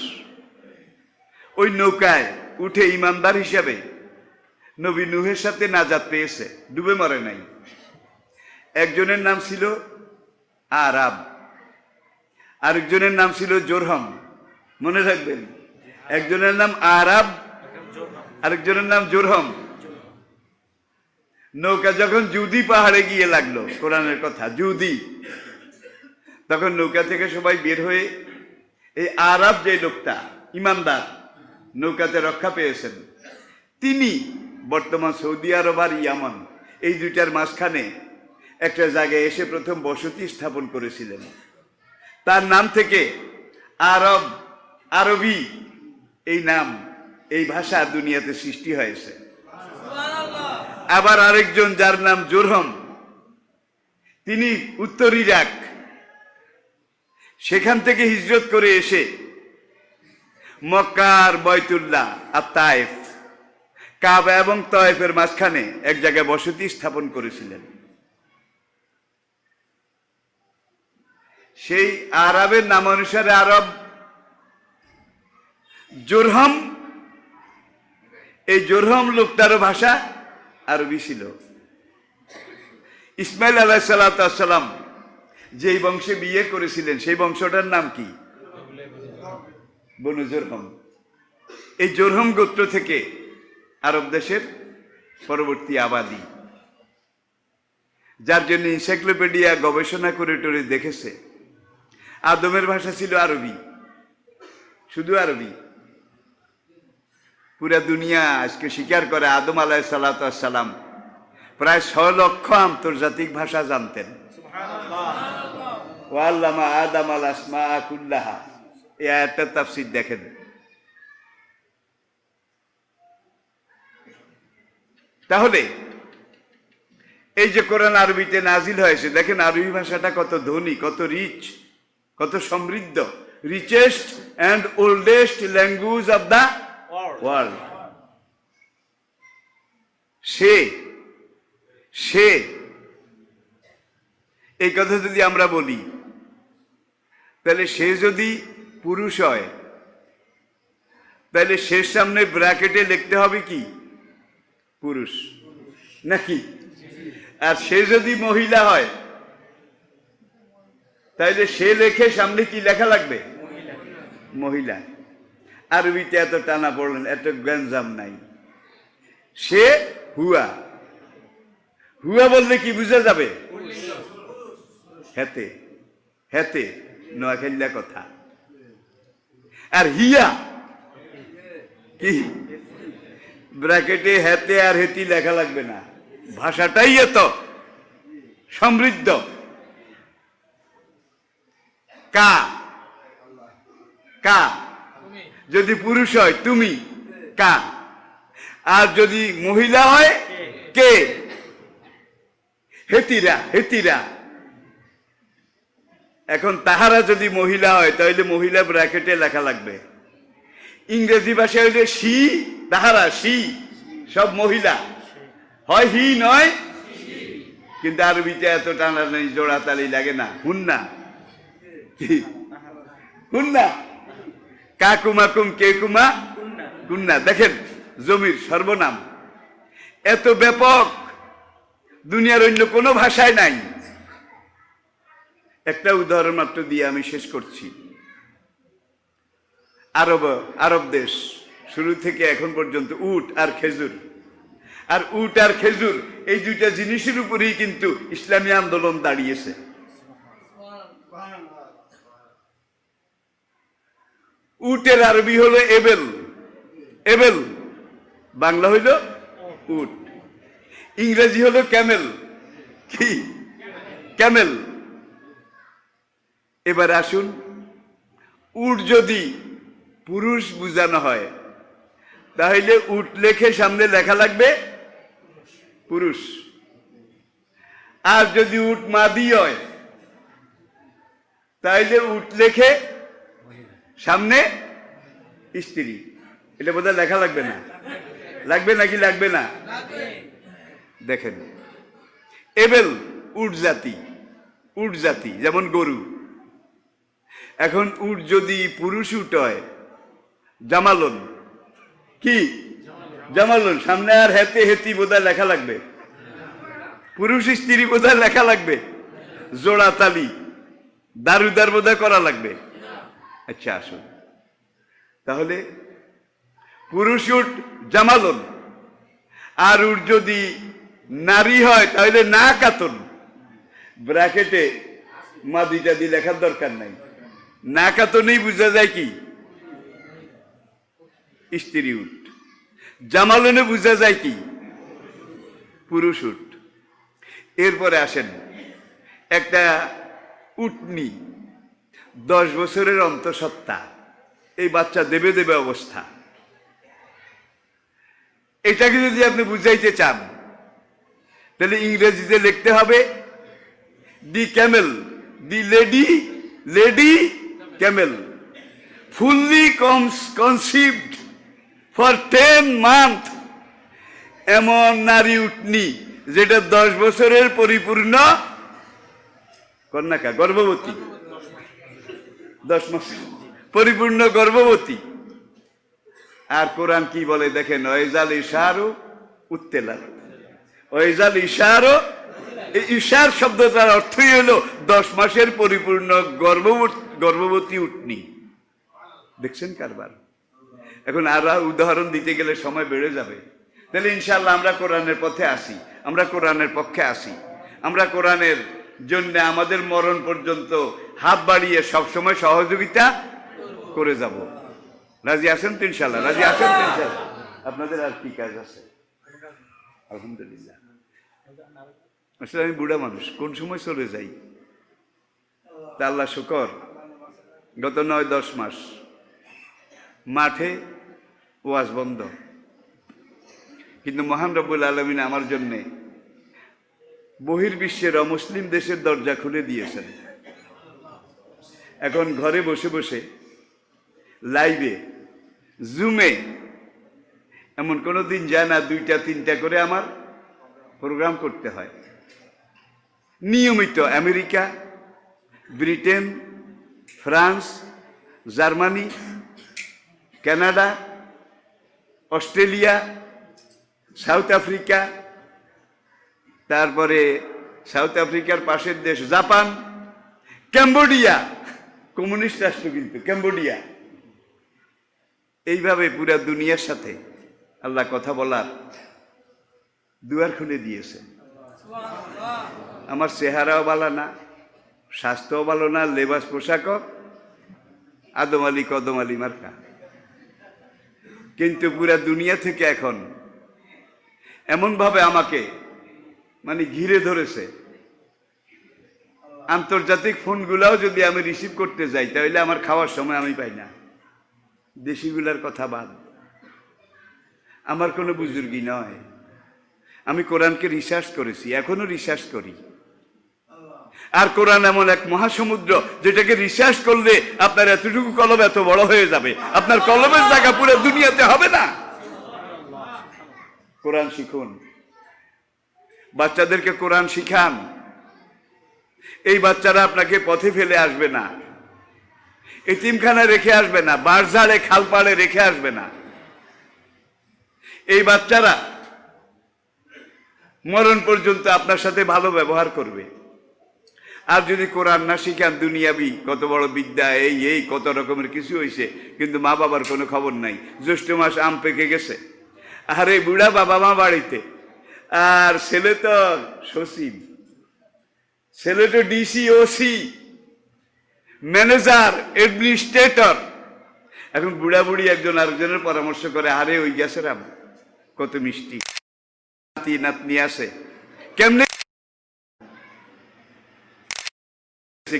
ওই নৌকায় উঠে ইমানদার হিসাবে নবী নূহের সাথে নাজাত পেয়েছে, ডুবে মরে নাই। একজনের নাম ছিল আরাব, আরেকজনের নাম ছিল জোরহম, মনে রাখবেন। একজনের নাম আরাব, আরেকজনের নাম জোরহম। নৌকা যখন জুদি পাহাড়ে গিয়ে লাগলো, কোরআনের কথা, জুদি, তখন নৌকা থেকে সবাই বের হয়ে এই আরাব যে লোকটা ইমানদার, নৌকাতে রক্ষা পেয়েছেন, তিনি বর্তমান সৌদি আরব আর ইয়ামান এই দুইটার মাঝখানে একটা জায়গায় এসে প্রথম বসতি স্থাপন করেছিলেন। তার নাম থেকে আরব, আরবি এই নাম, এই ভাষা দুনিয়াতে সৃষ্টি হয়েছে। আবার আরেকজন যার নাম জোরহম, তিনি উত্তর ইরাক, সেখান থেকে হিজরত করে এসে মক্কার বাইতুল্লাহ আর তায়েফ, কাবা এবং তায়েফের মাঝখানে এক জায়গায় বসতি স্থাপন করেছিলেন। সেই আরবের নাম অনুসারে আরব, জোরহম, এই জোরহম লোকটারও ভাষা আরবি ছিল। ইসমাইল আলাইহিস সালাম যেই বংশে বিয়ে করেছিলেন সেই বংশটার নাম কি? বনু জোরহম। এই জোরহম গোত্র থেকে আরব দেশের পরবর্তী আবাদি, যার জন্য এনসাইক্লোপিডিয়া গবেষণা করে টরে দেখেছে আদমের ভাষা ছিল আরবি, শুধু আরবি। পুরা দুনিয়া আজকে স্বীকার করে আদম আলাইহিস সালাম প্রায় 6 লক্ষ আন্তর্জাতিক ভাষা জানতেন। ওয়া আল্লামা আদম আল আসমা কুল্লাহা, এই আয়াতটার তাফসীর দেখেন। তাহলে এই যে কোরআন আরবিতে নাজিল হয়েছে, দেখেন আরবি ভাষাটা কত ধনী, কত রিচ, কত সমৃদ্ধ। Richest and oldest language of the world. সে এই কথা যদি আমরা বলি, তাহলে সে যদি পুরুষ হয়, তাহলে সে সামনে ব্র্যাকেটে লিখতে হবে কি? পুরুষ, নাকি? আর সে যদি মহিলা হয়, তাইলে সে লেখে সামনে কি লেখা লাগবে? মহিলা। আরবিতে এত টানা পড়লেন, এত গ্যাঞ্জাম নাই। সে হুয়া, হুয়া বললে কি বুঝা যাবে? হেতে, হেতে নোয়াখাইলা কথা। আর হিয়া কি? ব্র্যাকেটে হেতে আর হেতি লেখা লাগবে না, ভাষাটাই এত সমৃদ্ধ। কা, কা যদি পুরুষ হয় তুমি, কা। আর যদি মহিলা হয় কে? হেতিরা, হেতিরা। এখন তাহারা যদি মহিলা হয় তাহলে মহিলা ব্র্যাকেটে লেখা লাগবে। ইংরেজি ভাষায় হইলে সি, তাহারা সি, সব মহিলা হয়, হি নয়। কিন্তু আরবিতে এত টানা নেই, জোড়া তালি লাগে না। হুন্না, হুন্না, কাকুমাকুম কেকুমা কুন্না। দেখেন জমির সর্বনাম এত ব্যাপক, দুনিয়ার অন্য কোনো ভাষায় নাই। একটা উদাহরণ মাত্র দিয়ে আমি শেষ করছি। আরব দেশ শুরু থেকে এখন পর্যন্ত উট আর খেজুর, আর উট আর খেজুর এই দুইটা জিনিসের উপরেই কিন্তু ইসলামী আন্দোলন দাঁড়িয়েছে। উটের আরবি হলো এবেল, এবেল, বাংলা হইল উট। ইংরেজি হলো ক্যামেল, কি ক্যামেল। এবার আসুন, উট যদি পুরুষ বুঝানো হয় তাহলে উট লেখে সামনে লেখা লাগবে পুরুষ। আর যদি উট মাদি হয় তাইলে উট লেখে সামনে স্ত্রী। এটা বোধহয় লেখা লাগবে না? লাগবে নাকি লাগবে না? দেখেন, এবেল উট জাতি, উট জাতি যেমন গরু। এখন উট যদি পুরুষ উট হয়, জামালন, কি জামালন, সামনে আর হেতে হেতি বোধহয় লেখা লাগবে, পুরুষ স্ত্রী বোধহয় লেখা লাগবে, জোড়া তালি দারুদার বোধহয় করা লাগবে। আচ্ছা আসুন, তাহলে পুরুষ উট জামালন, আর উট যদি নারী হয় তাহলে না কাতন। ব্র্যাকেটে মাদিটা দিয়ে লেখার দরকার নাই, না কাতনেই বোঝা যায় কি স্ত্রী উট। জামালনে বোঝা যায় কি পুরুষ উট। এরপরে আসেন, একটা উটনি 10 বছরের অন্তঃসত্ত্বা, এই বাচ্চা দেবে দেবে অবস্থা। এটাকে যদি আপনি বুঝাইতে চান তাহলে ইংরেজিতে লিখতে হবে the camel, the lady, lady camel, fully conceived for 10 month. এমন নারী উটনি যেটা 10 বছরের পরিপূর্ণ কন্যাকা, গর্ভবতী, 10 মাস পরিপূর্ণ গর্ভবতী। আর কোরআন কি বলে দেখেন, ওয়াইজাল ইশারু উত্তেলাত, ওয়াইজাল ইশারু, এই ইশার শব্দটার অর্থই হলো 10 মাসের পরিপূর্ণ গর্ভবতী উটনি। দেখছেন কারবার। এখন আর উদাহরণ দিতে গেলে সময় বেড়ে যাবে। তাহলে ইনশাআল্লাহ আমরা কোরআনের পথে আসি, আমরা কোরআনের পক্ষে আসি, আমরা কোরআনের জন্য আমাদের মরণ পর্যন্ত হাত বাড়িয়ে সবসময় সহযোগিতা করে যাব। রাজি আছেন তো ইনশাআল্লাহ? রাজি আছেন তো ইনশাআল্লাহ? আপনাদের আর কি কাজ আছে? আলহামদুলিল্লাহ। আসলে আমি বুড়া মানুষ, কোন সময় চলে যাই। তা আল্লাহ শুকর, গত 9-10 মাস মাঠে ওয়াজ বন্ধ, কিন্তু মহান রব্বুল আলামিন আমার জন্যে বহির্বিশ্বের অমুসলিম দেশের দরজা খুলে দিয়েছেন। এখন ঘরে বসে বসে লাইভে, জুমে, এমন কোনো দিন যায় না 2টা-3টা করে আমার প্রোগ্রাম করতে হয় নিয়মিত। America, Britain, France, Germany, Canada, Australia, south Africa, তারপরে সাউথ আফ্রিকার পাশের দেশ জাপান, ক্যাম্বোডিয়া, কমিউনিস্ট রাষ্ট্র কিন্তু ক্যাম্বোডিয়া। এইভাবে পুরা দুনিয়ার সাথে আল্লাহ কথা বলার দুয়ার খুলে দিয়েছে। আমার চেহারাও ভালো না, স্বাস্থ্যও ভালো না, লেবাস পোশাকও আদম আলী কদম আলী মার্কা, কিন্তু পুরা দুনিয়া থেকে এখন এমন ভাবে আমাকে মানে ঘিরে ধরেছে। আন্তর্জাতিক ফোনগুলাও যদি আমি রিসিভ করতে যাই তাহলে আমার খাওয়ার সময় আমি পাই না, দেশিগুলার কথা বাদ। আমার কোনো বুজুর্গি নয়, আমি কোরআনকে রিসার্চ করেছি, এখনো রিসার্চ করি। আর কোরআন এমন এক মহাসমুদ্র যেটাকে রিসার্চ করলে আপনার এতটুকু কলম এত বড় হয়ে যাবে, আপনার কলমের জায়গা পুরো দুনিয়াতে হবে না। কোরআন শিখুন, বাচ্চাদেরকে কোরআন শিখান। এই বাচ্চারা আপনাকে পথে ফেলে আসবে না, এতিমখানায় রেখে আসবে না, বাঁশঝাড়ে খালপাড়ে রেখে আসবে না। এই বাচ্চারা মরণ পর্যন্ত আপনার সাথে ভালো ব্যবহার করবে। আর যদি কোরআন না শিখান, দুনিয়াবি কত বড় বিদ্যা, এই কত রকমের কিছু হয়েছে, কিন্তু মা বাবার কোনো খবর নাই। জ্যৈষ্ঠ মাস আম পেকে গেছে, আরে বুড়া বাবা মা বাড়িতে, আর ছেলে তো সচিব, ছেলে তো ডিসি, ওসি, ম্যানেজার, অ্যাডমিনিস্ট্রেটর। এখন বুড়া বুড়ি একজন আরেকজনের পরামর্শ করে, আরে ওই গ্যাসের আম কত মিষ্টি, নাতি নাতনি আছে, কেমনে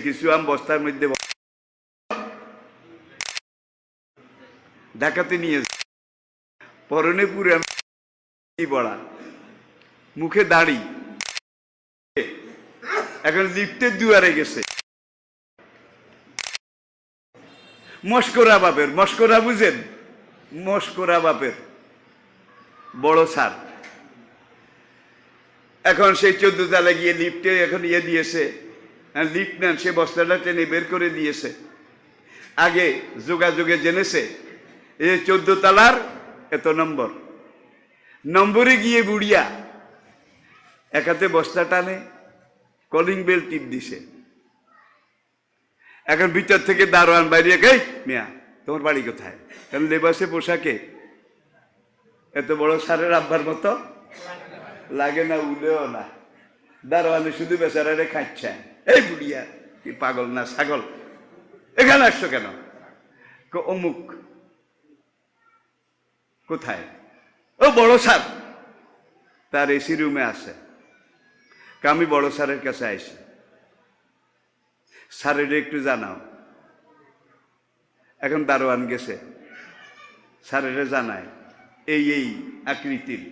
কিছু আম বস্তার মধ্যে ঢাকাতে নিয়ে, পরনে পুরে বড়া, মুখে দাড়ি, এখন লিফটের দুয়ারে গেছে। মস্করা বাপের, মস্করা বুঝেন, মস্করা বাপের বড় স্যার। এখন সেই 14 তলা গিয়ে লিফটে এখন দিয়েছে, লিফট নেন, সে বস্তাটা টেনে বের করে দিয়েছে। আগে যোগাযোগে জেনেছে এই 14 তলার এত নম্বর, নম্বরে গিয়ে বুড়িয়া একাতে বস্তা টানে, কলিং বেল টিপ দিছে। এখন ভিতর থেকে দারোয়ান বাইরে, এই মিয়া তোমার বাড়ি কোথায়? কারণ লেবাসে পোশাকে এত বড় সারের আব্বার মতো লাগে না, উলেও না। দারোয়ানে শুধু বেচারারে খাচ্ছে, এই বুড়িয়া কি পাগল না ছাগল, এখানে আসছো কেন? অমুক। কোথায়? ও বড় স্যার, তার এসি রুমে আছে। আমি বড় স্যারের কাছে আইসি, স্যারের একটু জানাও। এখন দারোয়ান গেছে, স্যারের জানায় এই আকৃতির,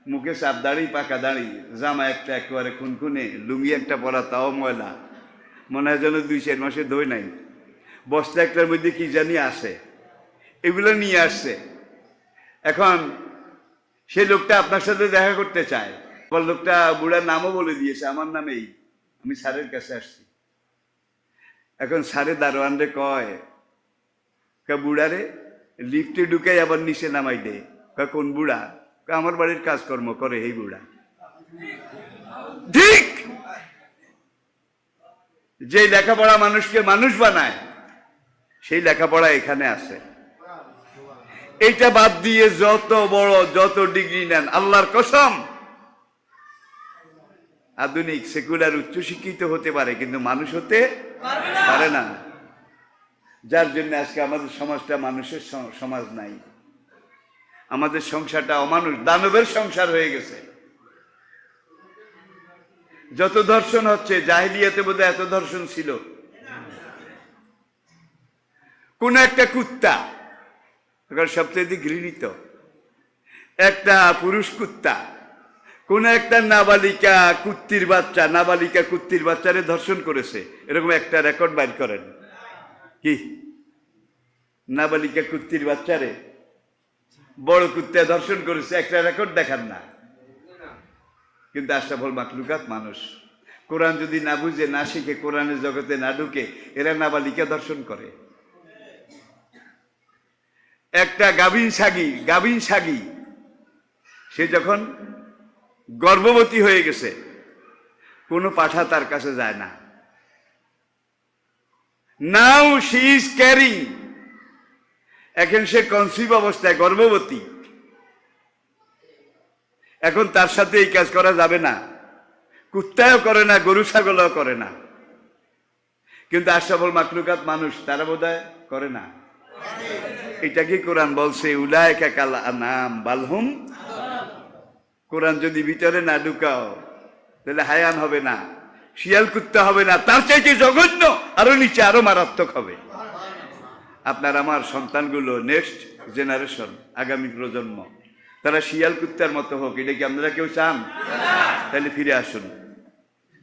মুখে চাপ দাড়ি, পাকা দাড়ি, জামা একটা একেবারে খুনখুনে, লুঙ্গি একটা পরা তাও ময়লা, মনে হয় যেন 2-4 মাসে ধোয় নাই। বস্তা একটার মধ্যে কি জানি আছে, এগুলো নিয়ে আসছে। এখন সে লোকটা আপনার সাথে দেখা করতে চায়। লোকটা বুড়ার নামও বলে দিয়েছে, আমার নাম এই, আমি স্যারের কাছে আসছি। এখন স্যারে দারোয়ানরে কয়, বুড়ারে লিফটে ঢুকাই আবার নিচে নামাই দে। কোন বুড়া? আমার বাড়ির কাজকর্ম করে এই বুড়া। ঠিক যে লেখাপড়া মানুষকে মানুষ বানায়, সেই লেখাপড়া এখানে আছে। এইটা বাদ দিয়ে যত বড় যত ডিগ্রি নেন, আল্লাহর কসম আধুনিক সেকুলার উচ্চশিক্ষিত হতে পারে, কিন্তু মানুষ হতে পারে না। যার জন্য আজকে আমাদের সমাজটা মানুষের সমাজ নাই, আমাদের সংসারটা অমানুষ, দানবের সংসার হয়ে গেছে। যত ধর্ষণ হচ্ছে, জাহিলিয়াতে বোধহয় এত ধর্ষণ ছিল। কোন একটা কুত্তা, সবচেয়ে ঘৃণিত একটা পুরুষ কুত্তা, কোন একটা নাবালিকা কুত্তির বাচ্চা, নাবালিকা কুত্তির বাচ্চারে ধর্ষণ করেছে, এরকম একটা রেকর্ড বাইর করেন। কি নাবালিকা কুত্তির বাচ্চারে বড় কুত্তা ধর্ষণ করেছে, একটা রেকর্ড দেখান না। কিন্তু আশরাফুল মাখলুকাত মানুষ, কোরআন যদি না বুঝে, না শিখে, কোরআনের জগতে না ঢুকে, এরা নাবালিকা ধর্ষণ করে। একটা গাভীন সাগী সে যখন গর্ভবতী হয়ে গেছে, কোনো পাঠা তার কাছে যায় না। নাও শি ইজ ক্যারিং, এখন সে কনসিভ অবস্থায় গর্ভবতী, এখন তার সাথে এই কাজ করা যাবে না। কুত্তাও করে না, গরু ছাগলও করে না, কিন্তু আশরাফুল মাখলুকাত মানুষ, তারা বোধহয় করে না। এটা কি কোরআন বলছে? উলাইকা কাল আনাম বাল হুম। কোরআন যদি ভিতরে না ঢুকাও, তাহলে হায়ান হবে না, শিয়াল কুত্তা হবে না, তার চাইতে জঘন্য, আরো নিচে, আরো মারাত্মক হবে। আপনার আমার সন্তানগুলো, নেক্সট জেনারেশন, আগামী প্রজন্ম, তারা শিয়াল কুত্তার মতো হোক, এটা কি আপনারা কেউ চান? তাহলে ফিরে আসুন,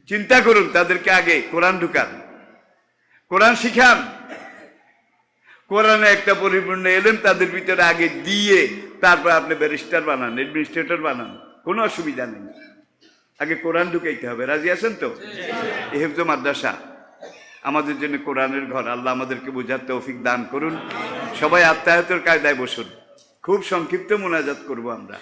চিন্তা করুন, তাদেরকে আগে কোরআন ঢুকান, কোরআন শিখান, কোরআনে একটা পরিপূর্ণ এলেম তাদের ভিতরে আগে দিয়ে তারপর আপনি ব্যারিস্টার বানান, অ্যাডমিনিস্ট্রেটর বানান, কোনো অসুবিধা নেই। আগে কোরআন ঢুকাইতে হবে। রাজি আছেন তো? এই হেফজ মাদ্রাসা আমাদের জন্য কোরআনের ঘর। আল্লাহ আমাদেরকে বোঝার তৌফিক দান করুন। সবাই আত্মায়াতের কায়দায় বসুন, খুব সংক্ষিপ্ত মোনাজাত করব আমরা।